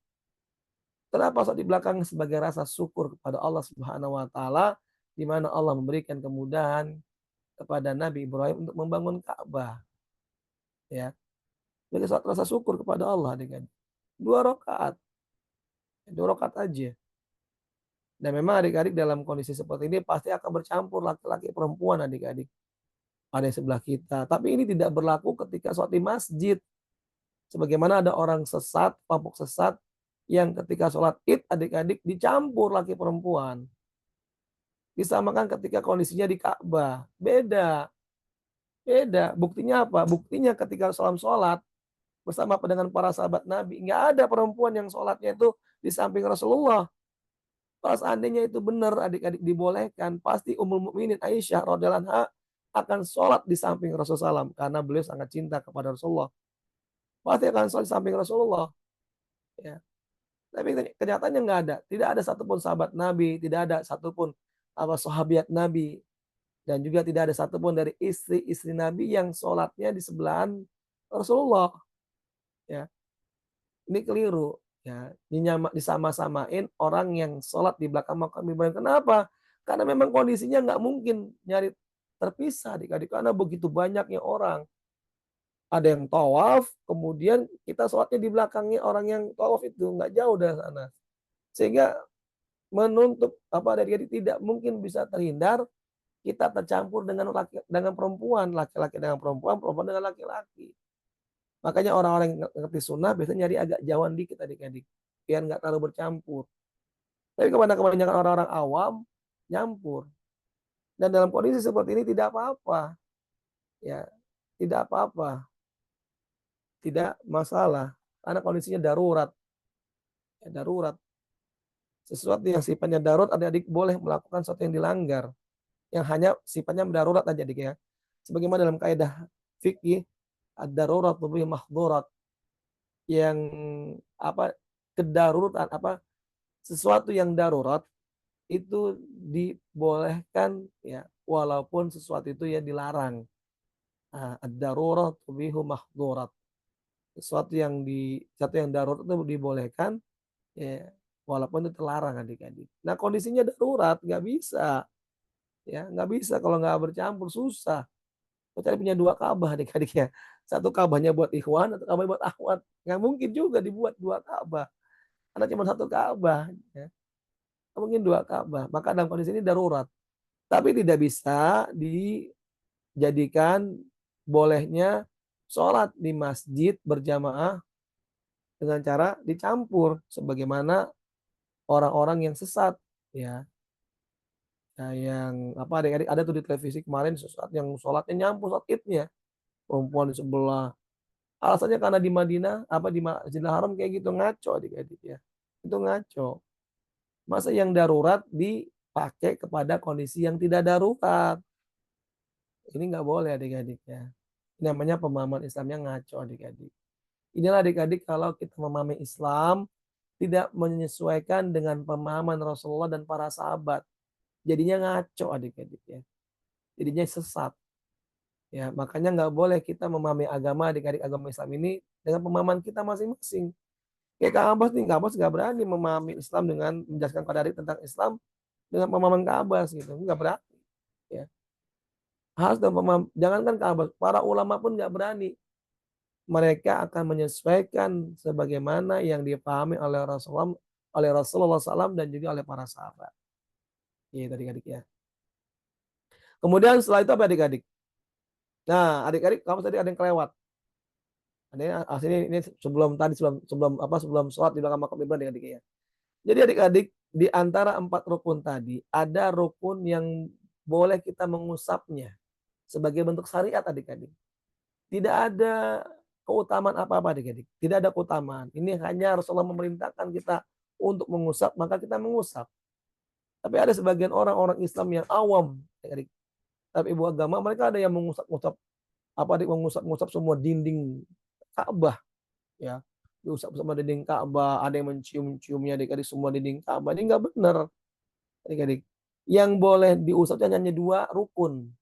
Kenapa sholat di belakang? Sebagai rasa syukur kepada Allah Subhanahu wa taala, di mana Allah memberikan kemudahan kepada Nabi Ibrahim untuk membangun Ka'bah. Ya. Sebagai suatu rasa syukur kepada Allah adik-adik. 2 rakaat. 2 rakaat aja. Dan memang adik-adik dalam kondisi seperti ini pasti akan bercampur laki-laki perempuan adik-adik. Ada yang sebelah kita. Tapi ini tidak berlaku ketika sholat di masjid. Sebagaimana ada orang sesat, kelompok sesat, yang ketika sholat id adik-adik dicampur laki perempuan. Disamakan ketika kondisinya di Ka'bah. Beda. Beda. Buktinya apa? Buktinya ketika sholat bersama dengan para sahabat Nabi. Nggak ada perempuan yang sholatnya itu di samping Rasulullah. Kalau seandainya itu benar adik-adik dibolehkan, pasti Ummul Mukminin Aisyah radhiyallahu anha akan sholat di samping Rasulullah SAW karena beliau sangat cinta kepada Rasulullah. Pasti akan sholat di samping Rasulullah. Ya. Tapi kenyataannya nggak ada. Tidak ada satupun sahabat Nabi, tidak ada satupun sahabiat Nabi, dan juga tidak ada satupun dari istri-istri Nabi yang sholatnya di sebelahan Rasulullah. Ya. Ini keliru. Ya, disama-samain orang yang sholat di belakang makam Ibrahim. Kenapa? Karena memang kondisinya nggak mungkin nyari terpisah adik-adik karena begitu banyaknya orang. Ada yang tawaf, kemudian kita sholatnya di belakangnya orang yang tawaf itu, nggak jauh dari sana. Sehingga menuntut adik-adik tidak mungkin bisa terhindar kita tercampur dengan dengan perempuan, laki-laki dengan perempuan, perempuan dengan laki-laki. Makanya orang-orang yang ngerti sunnah biasanya nyari agak jauhan dikit adik-adik, biar nggak terlalu bercampur. Tapi kebanyakan orang-orang awam nyampur. Dan dalam kondisi seperti ini tidak apa-apa, ya, tidak apa-apa, tidak masalah, karena kondisinya darurat, ya, darurat. Sesuatu yang sifatnya darurat, adik-adik boleh melakukan sesuatu yang dilanggar, yang hanya sifatnya darurat aja, adik ya. Sebagaimana dalam kaidah fikih, ad-darurat tubihi mahdhurat, yang kedaruratan sesuatu yang darurat itu dibolehkan, ya, walaupun sesuatu itu ya dilarang. Ad-darurat tubihu mahdhurat. Sesuatu yang darurat itu dibolehkan, ya, walaupun itu terlarang adik-adik. Nah, kondisinya darurat, nggak bisa, ya, nggak bisa kalau nggak bercampur susah. Kecuali punya 2 Ka'bah adik-adik ya. Satu Ka'bahnya buat ikhwan, satu Ka'bah buat akhwat. Nggak mungkin juga dibuat 2 Ka'bah. Karena cuma 1 Ka'bah, ya. Nggak mungkin 2 Ka'bah. Maka dalam kondisi ini darurat. Tapi tidak bisa dijadikan bolehnya sholat di masjid berjamaah dengan cara dicampur sebagaimana orang-orang yang sesat, ya. Nah, yang adik-adik ada tuh di televisi kemarin sesat yang sholatnya nyampur sholat idnya, perempuan di sebelah. Alasannya karena di Madinah di Masjidil Haram kayak gitu, ngaco adik-adik ya. Itu ngaco. Masa yang darurat dipakai kepada kondisi yang tidak darurat. Ini nggak boleh adik-adik ya. Ini namanya pemahaman Islamnya ngaco adik-adik. Inilah adik-adik kalau kita memahami Islam tidak menyesuaikan dengan pemahaman Rasulullah dan para sahabat. Jadinya ngaco adik-adik ya. Jadinya sesat. Ya, makanya nggak boleh kita memahami agama adik-adik agama Islam ini dengan pemahaman kita masing-masing. Kayak Kak Abbas nih, Kak Abbas nggak berani memahami Islam dengan menjelaskan kepada adik tentang Islam dengan pemahaman Kak Abbas gitu, nggak berani. Ya. Harus dengan pemahaman, jangankan Kak Abbas, para ulama pun nggak berani. Mereka akan menyesuaikan sebagaimana yang dipahami oleh Rasulullah SAW dan juga oleh para sahabat. Iya adik-adik ya. Kemudian setelah itu apa adik-adik? Nah, adik-adik kamu tadi ada yang kelewat. Ini sebelum sholat di belakang makam Ibrahim adik-adik ya. Jadi adik-adik di antara 4 rukun tadi ada rukun yang boleh kita mengusapnya sebagai bentuk syariat adik-adik. Tidak ada keutamaan apa-apa adik-adik. Tidak ada keutamaan. Ini hanya Rasulullah memerintahkan kita untuk mengusap, maka kita mengusap. Tapi ada sebagian orang-orang Islam yang awam adik-adik. Tapi ibu agama mereka ada yang mengusap semua dinding Ka'bah, ya. Diusap sama dinding Ka'bah, ada yang mencium-ciumnya adik-adik semua dinding Ka'bah. Ini enggak benar. Adik-adik. Yang boleh diusap hanya 2 rukun.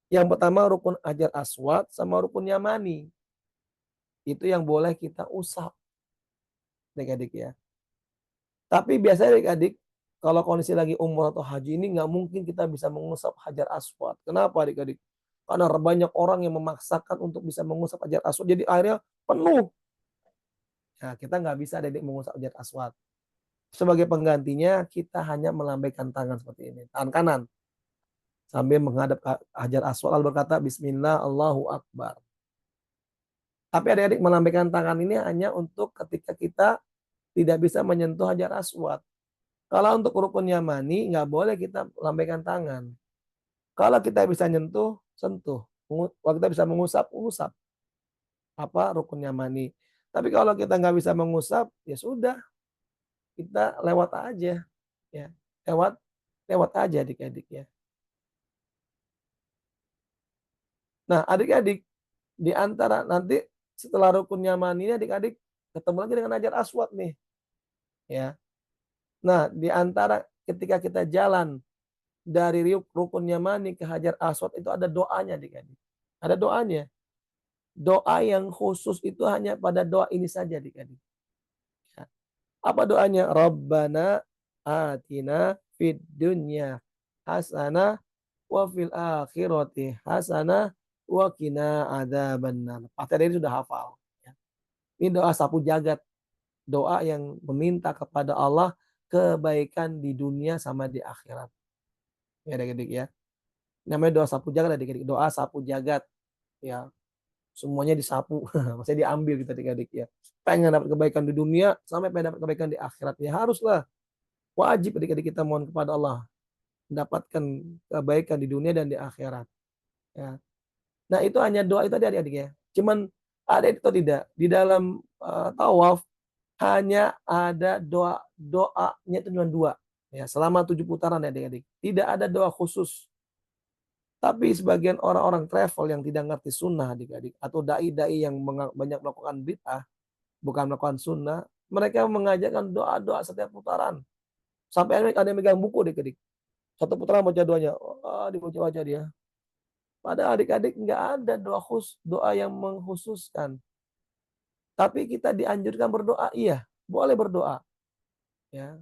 Yang pertama rukun Hajar Aswad sama rukun Yamani. Itu yang boleh kita usap. Adik-adik ya. Tapi biasanya adik-adik kalau kondisi lagi umroh atau haji ini nggak mungkin kita bisa mengusap Hajar Aswad. Kenapa adik-adik? Karena banyak orang yang memaksakan untuk bisa mengusap Hajar Aswad. Jadi akhirnya penuh. Nah, kita nggak bisa adik-adik mengusap Hajar Aswad. Sebagai penggantinya kita hanya melambaikan tangan seperti ini. Tangan kanan. Sambil menghadap Hajar Aswad lalu berkata Bismillah Allahu Akbar. Tapi adik-adik melambaikan tangan ini hanya untuk ketika kita tidak bisa menyentuh Hajar Aswad. Kalau untuk rukun Yamani nggak boleh kita lambaikan tangan. Kalau kita bisa nyentuh, sentuh. Kalau kita bisa mengusap, usap. Rukun Yamani. Tapi kalau kita nggak bisa mengusap, ya sudah. Kita lewat aja. Ya. Lewat aja adik-adik ya. Nah adik-adik, di antara nanti setelah rukun Yamani ini adik-adik ketemu lagi dengan Hajar Aswad nih. Ya. Nah di antara ketika kita jalan dari rukun Yamani ke Hajar Aswad itu ada doanya adik-adik. Ada doanya. Doa yang khusus itu hanya pada doa ini saja adik-adik. Ya. Apa doanya? Rabbana atina fid dunya hasanah wa fil akhirati hasanah wa qina adzabannar. Pasti ada yang sudah hafal. Ya. Ini doa sapu jagat, doa yang meminta kepada Allah kebaikan di dunia sama di akhirat. Ya adik-adik ya. Namanya doa sapu jagat adik-adik, doa sapu jagat. Ya, semuanya disapu, maksudnya diambil kita adik-adik ya. Pengen dapat kebaikan di dunia sampai pengen dapat kebaikan di akhirat ya haruslah wajib adik-adik kita mohon kepada Allah mendapatkan kebaikan di dunia dan di akhirat. Ya. Nah itu hanya doa itu tadi adik-adik ya. Cuman ada itu tidak di dalam tawaf hanya ada doanya itu cuma dua ya selama 7 putaran ya adik-adik. Tidak ada doa khusus. Tapi sebagian orang-orang travel yang tidak ngerti sunnah adik-adik atau dai-dai yang banyak melakukan bid'ah bukan melakukan sunnah, mereka mengajarkan doa-doa setiap putaran. Sampai ada yang megang buku adik-adik. Satu putaran baca doanya, dibaca-baca dia. Padahal adik-adik nggak ada doa yang mengkhususkan. Tapi kita dianjurkan berdoa, iya, boleh berdoa. Ya.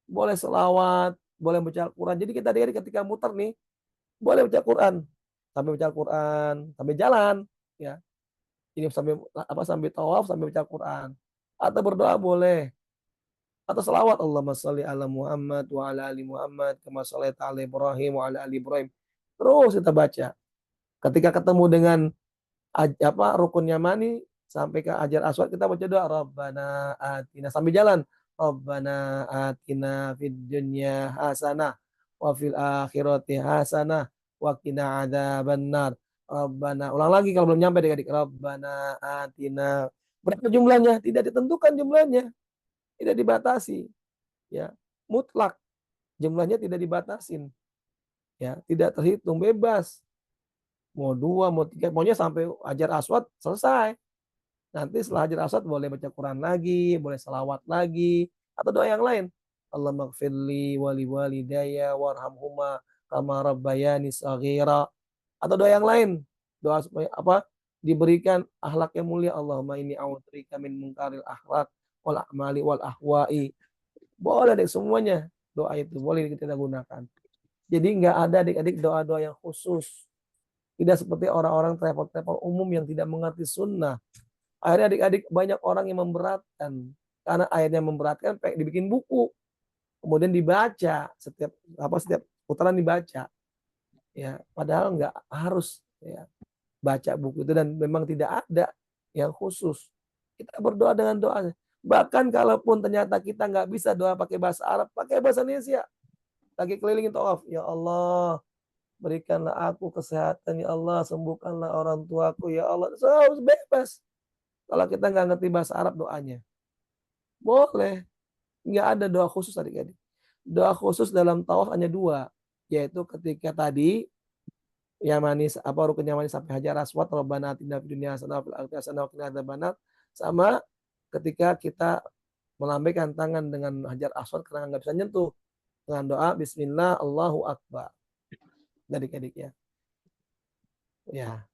Boleh selawat, boleh baca Al-Quran. Jadi kita adik-adik ketika muter nih, boleh baca Quran. Sambil baca Quran, sambil jalan. Ya. Ini sambil tawaf, sambil baca Quran. Atau berdoa boleh. Atau selawat Allahumma sholli ala Muhammad wa ala ali Muhammad kama sholaita ala Ibrahim wa ala ali Ibrahim. Terus kita baca. Ketika ketemu dengan rukun Yamani sampai ke Hajar Aswad kita baca doa Rabbana atina sambil jalan. Rabbana atina fid dunya hasanah wa fil akhirati hasanah wa qina adzabannar. Rabbana ulang lagi kalau belum nyampe adik-adik. Rabbana atina. Berapa jumlahnya? Tidak ditentukan jumlahnya. Tidak dibatasi. Ya, mutlak. Jumlahnya tidak dibatasin. Ya, tidak terhitung bebas. Mau 2, mau 3, maunya sampai Hajar Aswad selesai. Nanti setelah Hajar Aswad boleh baca Quran lagi, boleh selawat lagi, atau doa yang lain. Allahumma gfirli wali walidayya warhamhuma kama rabbayani shaghira. Atau doa yang lain. Doa supaya diberikan akhlak yang mulia. Allahumma inni a'udzubika min munkaril akhlak wal a'mali wal ahwa'i. Boleh deh semuanya. Doa itu boleh kita gunakan. Jadi nggak ada adik-adik doa-doa yang khusus. Tidak seperti orang-orang travel-travel umum yang tidak mengerti sunnah. Akhirnya adik-adik banyak orang yang memberatkan. Karena akhirnya memberatkan, dibikin buku. Kemudian dibaca. Setiap putaran dibaca. Ya, padahal nggak harus ya, baca buku itu. Dan memang tidak ada yang khusus. Kita berdoa dengan doa. Bahkan kalaupun ternyata kita nggak bisa doa pakai bahasa Arab, pakai bahasa Indonesia. Lagi kelilingin tawaf. Ya Allah, berikanlah aku kesehatan ya Allah, sembuhkanlah orang tuaku ya Allah. Harus bebas. Kalau kita nggak ngerti bahasa Arab doanya. Boleh. Nggak ada doa khusus adik-adik. Doa khusus dalam tawaf hanya 2. Yaitu ketika tadi rukun Yamani sampai Hajar Aswad, Rabbana atina fid dunya hasanah wa fil akhirati hasanah wa qina adzabannar. Sama ketika kita melambaikan tangan dengan Hajar Aswad karena nggak bisa nyentuh. Dengan doa Bismillah Allahu Akbar. Adik-adik ya. Ya.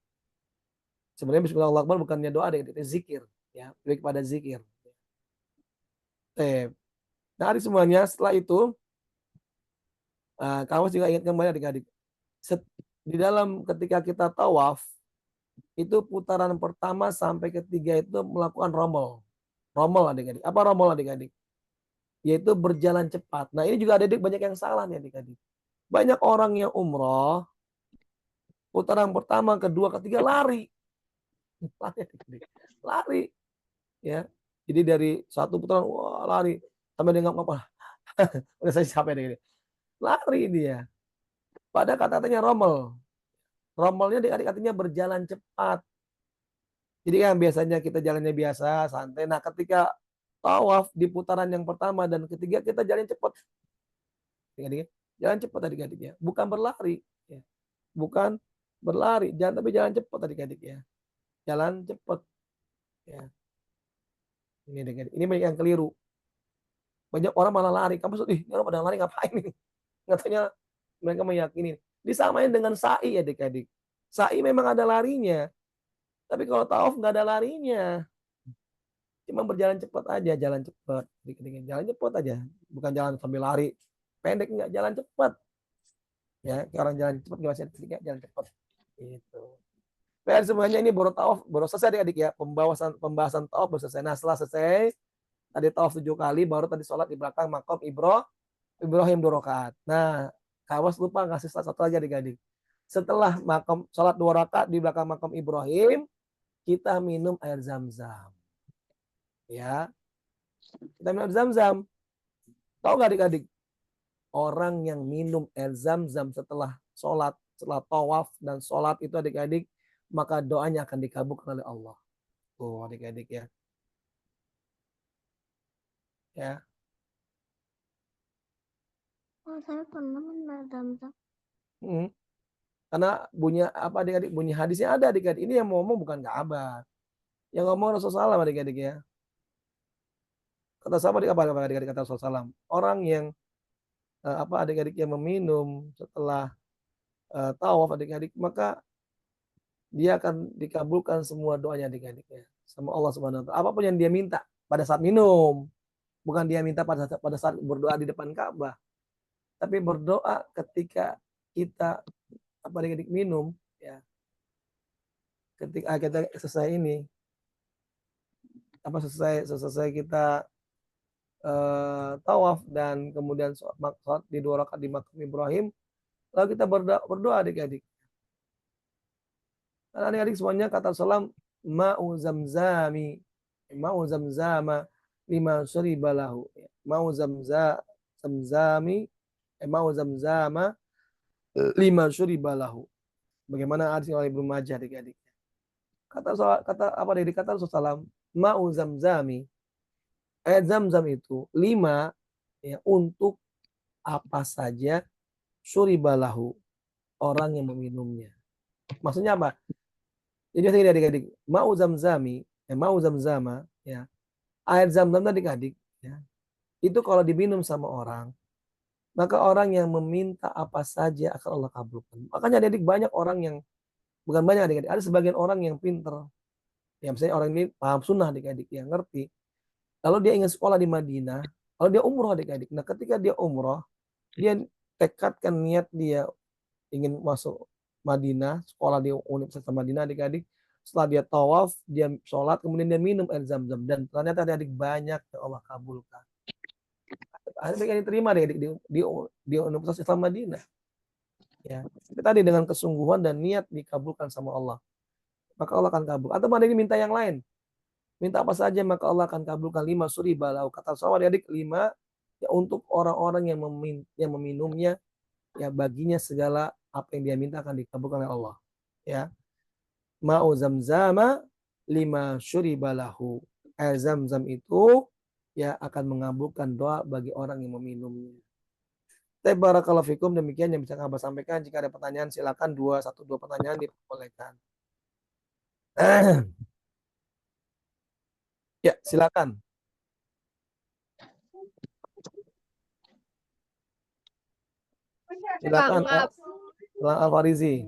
Sebenarnya Bismillahirrahmanirrahim Akbar bukannya doa, adik-adik, zikir. Ya, lebih kepada zikir. Nah, adik semuanya setelah itu, kamu juga ingat kembali adik-adik. Di dalam ketika kita tawaf, itu putaran pertama sampai ketiga itu melakukan rommel. Rommel adik-adik. Apa rommel adik-adik? Yaitu berjalan cepat. Nah ini juga adik-adik banyak yang salah nih adik-adik. Banyak orang yang umroh, putaran pertama, kedua, ketiga lari. Lari. Ya. Jadi dari satu putaran, wah lari. Sampai dia nggak apa-apa. Udah saya capek deh. Lari dia. Pada kata-katanya rommel. Rommelnya adik-adik artinya berjalan cepat. Jadi kan biasanya kita jalannya biasa, santai. Nah ketika tawaf di putaran yang pertama dan ketiga kita jalan cepat. Adik-adik, jalan cepat adik-adik ya. Bukan berlari. Ya. Bukan berlari. Tapi jalan cepat adik-adik ya. Jalan cepat. Ya. Ini adik-adik. Ini banyak yang keliru. Banyak orang malah lari. Kamu ini orang pada lari ngapain nih? Katanya mereka meyakini. Disamain dengan sa'i adik-adik. Sa'i memang ada larinya. Tapi kalau tawaf nggak ada larinya. Cuma berjalan cepat aja, jalan cepat. Jalan cepat aja. Bukan jalan sambil lari. Pendek nggak, jalan cepat. Ya, orang jalan cepat nggak bisa jalan cepat. Gitu. PR semuanya ini baru tawaf, baru selesai adik-adik ya. Pembahasan tawaf baru selesai. Nah, setelah selesai tadi tawaf 7 kali, baru tadi sholat di belakang makom Ibrahim 2 rakaat. Nah, kawas lupa ngasih satu lagi adik-adik. Setelah makom sholat 2 rakaat di belakang makom Ibrahim, kita minum air zam-zam. Ya, kita minum air zam-zam. Tahu nggak adik-adik? Orang yang minum air zam-zam setelah sholat, setelah tawaf dan sholat itu adik-adik, maka doanya akan dikabulkan oleh Allah. Tuh adik-adik ya. Ya. Oh, saya pernah minum zam-zam. Karena bunyi apa adik-adik? Bunyi hadisnya ada adik-adik. Ini yang mau ngomong bukan Ka'bah. Yang ngomong Rasulullah SAW adik-adik ya. Kata sahabat apa adik-adik kata Rasulullah SAW? Orang yang apa adik-adik yang meminum setelah tawaf adik-adik, maka dia akan dikabulkan semua doanya adik-adik ya sama Allah Subhanahu wa taala. Apapun yang dia minta pada saat minum, bukan dia minta pada saat berdoa di depan Ka'bah, tapi berdoa ketika kita apa adik-adik minum ya. Ketika kita selesai ini apa selesai kita tawaf dan kemudian sholat di 2 rakaat di makam Ibrahim, lalu kita berdoa adik-adik. Dan adik-adik semuanya kata Rasulullah, ma'u zamzami, ma'u zamzama lima syuribalahu. Ma'u zamzami, ma'u zamzama lima syuribalahu. Bagaimana hadis oleh Ibnu Majah adik-adik. Kata apa adik-adik kata Rasulullah, ma'u zamzami, air zam-zam itu 5 ya untuk apa saja syuribalahu orang yang meminumnya. Maksudnya apa? Jadi adik-adik, mau zam-zami, mau zam-zama, ya. Air zam-zam adik-adik, ya. Itu kalau diminum sama orang, maka orang yang meminta apa saja akan Allah kabulkan. Makanya adik-adik banyak orang yang bukan banyak adik-adik, ada sebagian orang yang pinter. Ya misalnya orang ini paham sunnah adik-adik, yang ngerti. Lalu dia ingin sekolah di Madinah, lalu dia umroh adik-adik. Nah ketika dia umroh, dia tekadkan niat dia ingin masuk Madinah, sekolah di Universitas Madinah adik-adik. Setelah dia tawaf, dia sholat, kemudian dia minum air zam-zam. Dan ternyata adik-adik banyak yang Allah kabulkan. Adik-adik diterima adik-adik di Universitas Islam Madinah. Ya. Tadi dengan kesungguhan dan niat dikabulkan sama Allah. Maka Allah akan kabul. Atau adik minta yang lain. Minta apa saja maka Allah akan kabulkan 5 syuribalahu. Kata sahabat adik 5 ya untuk orang-orang yang meminumnya ya baginya segala apa yang dia minta akan dikabulkan oleh Allah. Ya. Ma'u zamzama 5 syuribalahu. Air zam-zam itu ya akan mengabulkan doa bagi orang yang meminumnya. Barakallahu fikum, demikian yang bisa Abah sampaikan. Jika ada pertanyaan silakan 2 pertanyaan diperbolehkan. Ya, silakan. Silakan Al-Farizi.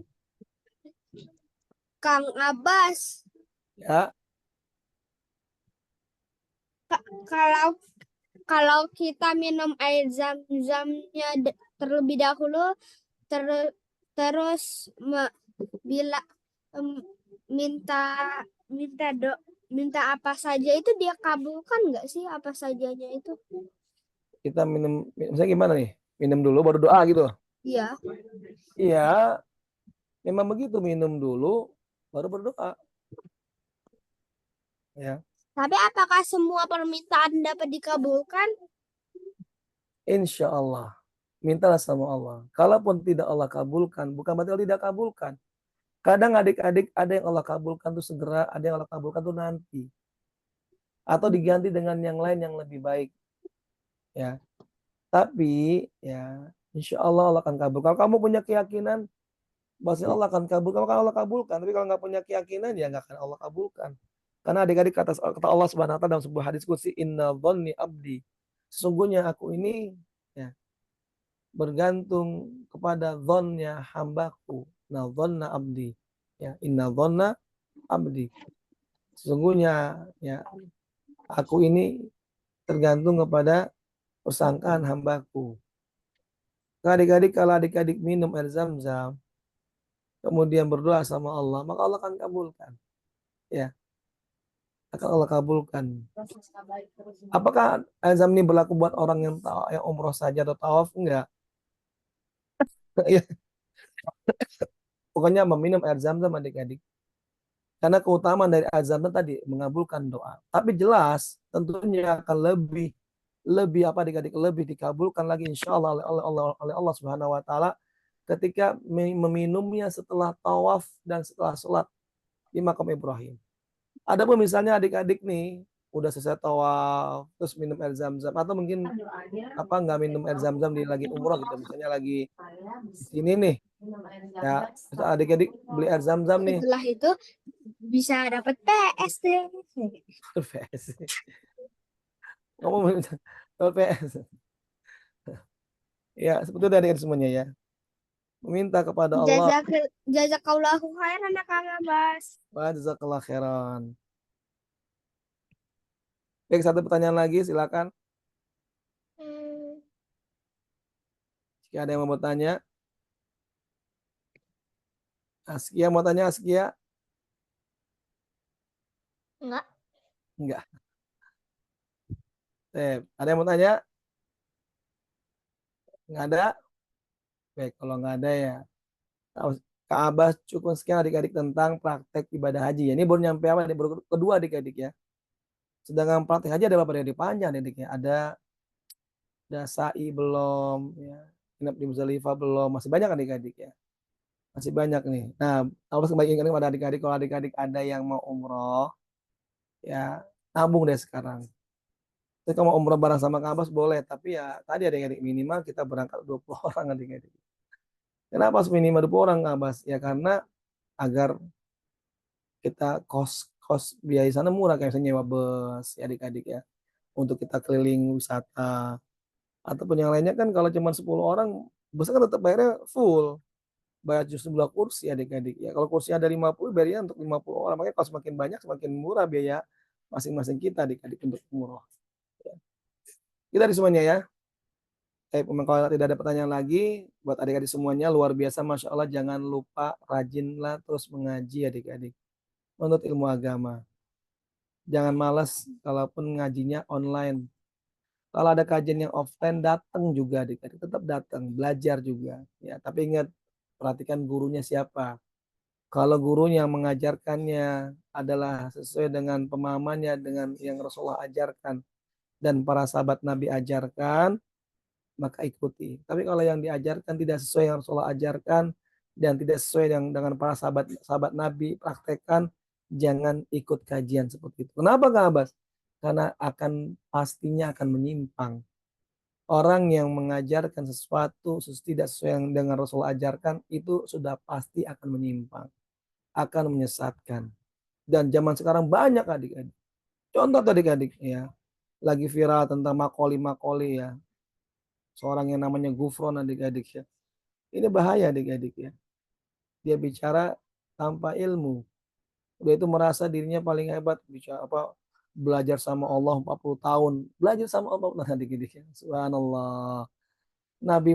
Kang Abbas, Ya. kalau kita minum air zam-zamnya terlebih dahulu, terus bila minta apa saja itu dia kabulkan nggak sih apa sajanya itu? Kita minum, misalnya gimana nih? Minum dulu baru doa gitu. Iya. Iya. Memang begitu, minum dulu baru berdoa. Ya. Tapi apakah semua permintaan dapat dikabulkan? Insya Allah. Mintalah sama Allah. Kalaupun tidak Allah kabulkan, bukan berarti Allah tidak kabulkan. Kadang adik-adik ada yang Allah kabulkan tuh segera, ada yang Allah kabulkan tuh nanti. Atau diganti dengan yang lain yang lebih baik. Ya. Tapi ya insya Allah Allah akan kabul. Kalau kamu punya keyakinan bahwa Allah akan kabulkan, maka Allah kabulkan. Tapi kalau nggak punya keyakinan ya nggak akan Allah kabulkan. Karena adik-adik kata Allah Subhanahu wa taala dalam sebuah hadis qudsi, inna dhanni abdi. Sesungguhnya aku ini ya bergantung kepada dhannya hambaku. Nah, dhanna abdi. Ya, inna dhanna abdi. Sesungguhnya ya aku ini tergantung kepada persangkaan hambaku. Adik-adik kalau adik-adik minum air zam-zam, kemudian berdoa sama Allah, maka Allah akan kabulkan. Ya, akan Allah kabulkan. Apakah azam ini berlaku buat orang yang umroh saja atau tawaf? Enggak. Ya, pokoknya meminum air zam-zam adik-adik. Karena keutamaan dari air zam-zam tadi mengabulkan doa. Tapi jelas tentunya akan lebih apa adik-adik, lebih dikabulkan lagi insya Allah oleh Allah Subhanahu wa taala ketika meminumnya setelah tawaf dan setelah sholat di makam Ibrahim. Adapun misalnya adik-adik nih udah selesai tawaf terus minum air zam-zam atau mungkin apa nggak minum air zam-zam di lagi umroh gitu, misalnya lagi di sini nih ya, terus adik-adik beli air zam-zam nih. Setelah itu bisa dapat PS deh. PS. Ngomong PS. Ya, seperti itu adik-adik semuanya ya. Meminta kepada Allah. Jazakallahu khairan ya Kang Abbas. Wa jazakallah khairan. Baik, satu pertanyaan lagi silakan. Jika ada yang mau bertanya. Askia mau tanya Askia? Enggak. Enggak. Ada yang mau tanya? Enggak ada? Baik, kalau enggak ada ya. Kak Abbas cukup sekian adik-adik tentang praktek ibadah haji. Ya, ini baru nyampe apa? Ini baru kedua adik-adik ya. Sedangkan praktek haji ada beberapa dari panjang adik ya. Ada sa'i belum, ya. Nginep di Muzdalifah belum. Masih banyak adik-adik ya. Masih banyak nih. Nah, Abbas kembali ingatkan kepada adik-adik kalau adik-adik ada yang mau umroh, ya tabung deh sekarang. Jadi kalau mau umroh bareng sama Kak Abbas boleh, tapi ya tadi adik-adik minimal kita berangkat 20 orang adik-adik. Kenapa harus minimal 20 orang Kak Abbas? Ya karena agar kita kos biaya sana murah kayak misalnya nyewa bus ya adik-adik ya. Untuk kita keliling wisata ataupun yang lainnya kan kalau cuma 10 orang bus kan tetap bayarnya full. Bayar justru sebelah kursi adik-adik ya. Kalau kursi ada 50 bayarnya untuk 50 orang. Makanya kalau semakin banyak semakin murah biaya masing-masing kita adik-adik untuk umroh. Ya. Kita di semuanya ya. Kalau tidak ada pertanyaan lagi, buat adik-adik semuanya luar biasa, Masya Allah, jangan lupa rajinlah terus mengaji adik-adik. Menurut ilmu agama. Jangan malas kalaupun ngajinya online. Kalau ada kajian yang offline, datang juga adik-adik. Tetap datang, belajar juga. Ya, tapi ingat, perhatikan gurunya siapa. Kalau gurunya yang mengajarkannya adalah sesuai dengan pemahamannya, dengan yang Rasulullah ajarkan, dan para sahabat Nabi ajarkan, maka ikuti. Tapi kalau yang diajarkan tidak sesuai yang Rasulullah ajarkan dan tidak sesuai dengan para sahabat Nabi praktekkan, jangan ikut kajian seperti itu. Kenapa Kak Abbas? Karena pastinya akan menyimpang. Orang yang mengajarkan sesuatu tidak sesuai yang dengan Rasulullah ajarkan itu sudah pasti akan menyimpang, akan menyesatkan. Dan zaman sekarang banyak adik-adik. Contoh adik-adik ya, lagi viral tentang makoli ya, seorang yang namanya Gufron adik-adik ya. Ini bahaya adik-adik ya. Dia bicara tanpa ilmu. Dia itu merasa dirinya paling hebat, bicara belajar sama Allah 40 tahun. Belajar sama Allah adik-adik ya. Subhanallah. Nabi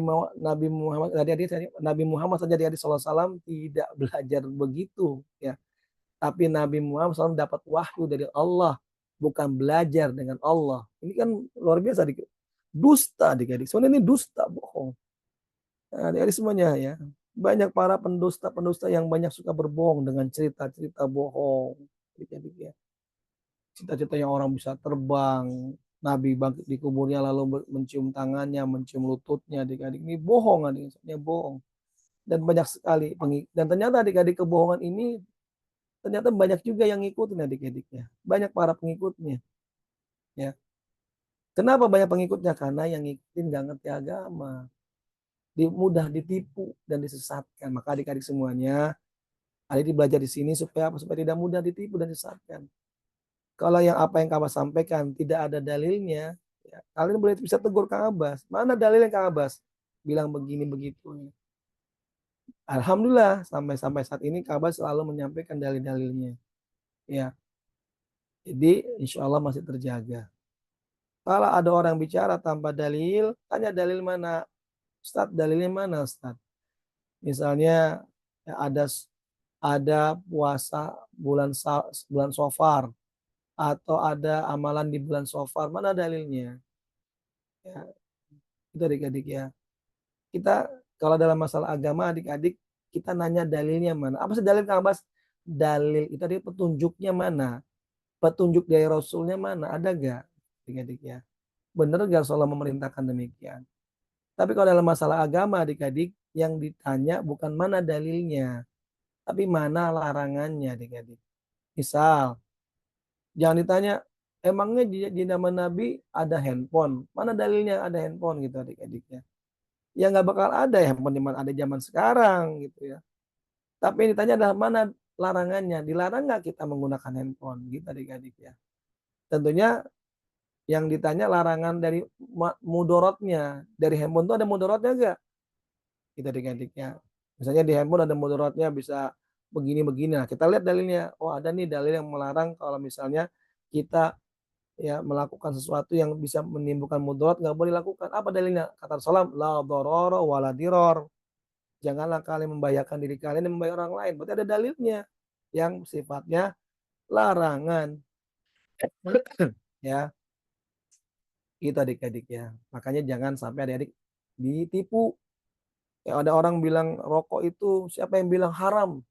Muhammad saja di hadis SAW tidak belajar begitu ya. Tapi Nabi Muhammad SAW dapat wahyu dari Allah, bukan belajar dengan Allah. Ini kan luar biasa adik. Dusta adik-adik. Sebenarnya ini dusta, bohong. Nah, adik-adik semuanya ya. Banyak para pendusta yang banyak suka berbohong dengan cerita-cerita bohong. Adik-adik ya. Cita-cita yang orang bisa terbang, Nabi bangkit di kuburnya lalu mencium tangannya, mencium lututnya, adik-adik ini bohong, adik-adiknya bohong. Dan banyak sekali dan ternyata adik-adik kebohongan ini ternyata banyak juga yang ngikutin adik-adiknya. Banyak para pengikutnya. Ya. Kenapa banyak pengikutnya? Karena yang ngikutin gak ngerti agama. Mudah ditipu dan disesatkan. Maka adik-adik semuanya, adik belajar di sini supaya apa? Supaya tidak mudah ditipu dan disesatkan. Kalau apa yang Kak Abbas sampaikan tidak ada dalilnya, ya, kalian boleh bisa tegur Kak Abbas. Mana dalilnya Kak Abbas? Bilang begini begitu. Alhamdulillah sampai saat ini Kak Abbas selalu menyampaikan dalil-dalilnya. Ya. Jadi insya Allah masih terjaga. Kalau ada orang bicara tanpa dalil, tanya dalil mana? Ustaz, dalilnya mana Ustaz? Misalnya Ya, ada puasa bulan Shofar atau ada amalan di bulan Shofar, mana dalilnya? Ya, itu adik-adik ya. Kita kalau dalam masalah agama adik-adik kita nanya dalilnya mana? Apa sih dalil Kang Abbas? Dalil itu tadi petunjuknya mana? Petunjuk dari Rasulnya mana? Ada gak? Adik-adik ya. Benar gak Rasulullah memerintahkan demikian? Tapi kalau dalam masalah agama adik-adik yang ditanya bukan mana dalilnya, tapi mana larangannya adik-adik. Misal, jangan ditanya, emangnya di zaman Nabi ada handphone? Mana dalilnya ada handphone gitu adik-adik ya. Ya nggak bakal ada ya handphone di mana ada zaman sekarang gitu ya. Tapi yang ditanya adalah mana larangannya? Dilarang nggak kita menggunakan handphone gitu adik-adik ya. Tentunya yang ditanya larangan dari mudorotnya. Dari handphone itu ada mudorotnya nggak? Gitu adik-adik ya. Misalnya di handphone ada mudorotnya bisa begini-begini. Nah, kita lihat dalilnya. Oh ada nih dalil yang melarang kalau misalnya kita ya melakukan sesuatu yang bisa menimbulkan mudarat nggak boleh dilakukan. Apa dalilnya? Kata Rasulullah, la dororo wala diror. Janganlah kalian membahayakan diri kalian dan membahayakan orang lain. Berarti ada dalilnya yang sifatnya larangan. Ya, itu adik-adik ya. Makanya jangan sampai adik-adik ditipu. Ya, ada orang bilang rokok itu siapa yang bilang haram?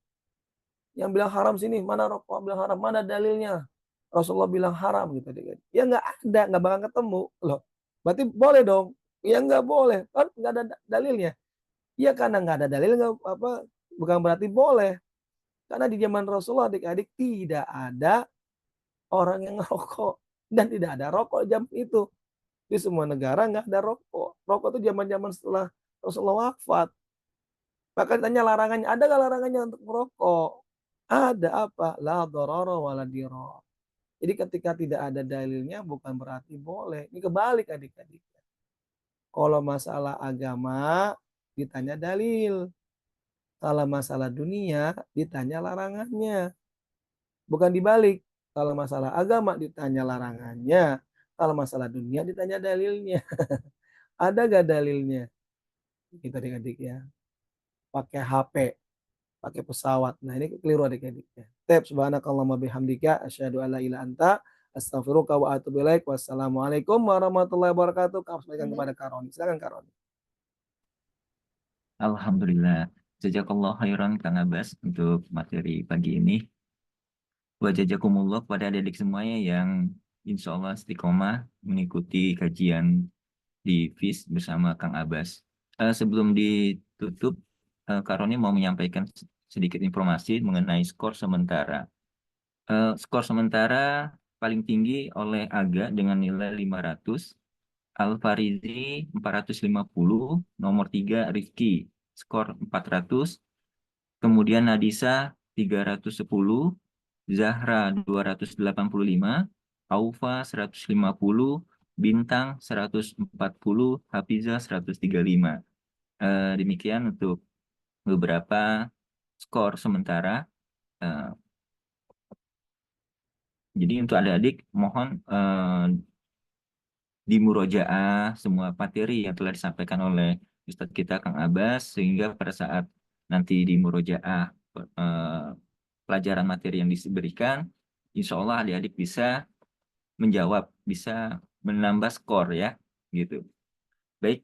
Yang bilang haram sini, mana rokok bilang haram? Mana dalilnya? Rasulullah bilang haram gitu adik-adik. Ya nggak ada, nggak bakal ketemu loh. Berarti boleh dong? Ya nggak boleh, kan nggak ada dalilnya. Ya karena nggak ada dalil nggak apa, bukan berarti boleh. Karena di zaman Rasulullah adik-adik tidak ada orang yang ngerokok dan tidak ada rokok jam itu. Di semua negara nggak ada rokok. Rokok itu zaman-zaman setelah Rasulullah wafat. Maka ditanya larangannya, ada nggak larangannya untuk merokok? Ada apa? La dororo wala diror. Jadi ketika tidak ada dalilnya bukan berarti boleh. Ini kebalik adik-adik. Kalau masalah agama ditanya dalil. Kalau masalah dunia ditanya larangannya. Bukan dibalik. Kalau masalah agama ditanya larangannya. Kalau masalah dunia ditanya dalilnya. Ada gak dalilnya? Kita adik-adik ya. Pakai HP, pakai pesawat. Nah ini keliru adik-adiknya. Tep subhanakallahumma bihamdika asyhadu alla ilaha anta astaghfiruka wa atubu ilaik. Wassalamualaikum warahmatullahi wabarakatuh. Kau sampaikan kepada Karoni. Silakan Karoni. Alhamdulillah. Jazakallah khairan Kang Abbas untuk materi pagi ini. Wa jazakumullah kepada adik-adik semuanya yang insya Allah istiqomah mengikuti kajian di FIS bersama Kang Abbas. Sebelum ditutup, Karoni mau menyampaikan sedikit informasi mengenai skor sementara. Skor sementara paling tinggi oleh Aga dengan nilai 500, Al-Farizi 450, nomor 3 Rifki skor 400, kemudian Nadisa 310, Zahra 285, Aufa 150, Bintang 140, Hafiza 135. Demikian untuk beberapa skor sementara. Jadi untuk adik-adik mohon di murojaah semua materi yang telah disampaikan oleh Ustadz kita Kang Abbas, sehingga pada saat nanti di murojaah pelajaran materi yang diberikan, insya Allah adik-adik bisa menjawab, bisa menambah skor ya, gitu. Baik,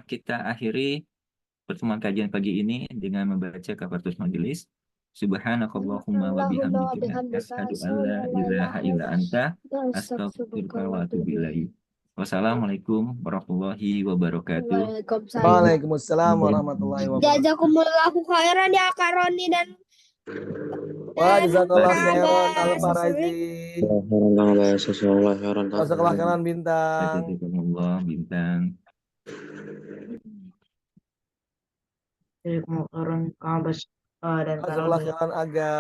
kita akhiri pertemuan kajian pagi ini dengan membaca kafaratus majelis. Subhanakallahumma wa bihamdika asyhadu an la ilaha illa anta astaghfiruka wa atubu ilaik. Wassalamualaikum warahmatullahi wabarakatuh. Waalaikumsalam. Waalaikumsalam warahmatullahi wabarakatuh. Jazakumullahu khairan ya Kak Roni dan Wah, jazakallah Kang khairan Abbas. Al-Farazi. Jazakallah khairan Bintang. Jazakumullah Bintang. Jadi kemarin Kang Abbas dan Kak Jazakallah Roni. khairan Aga.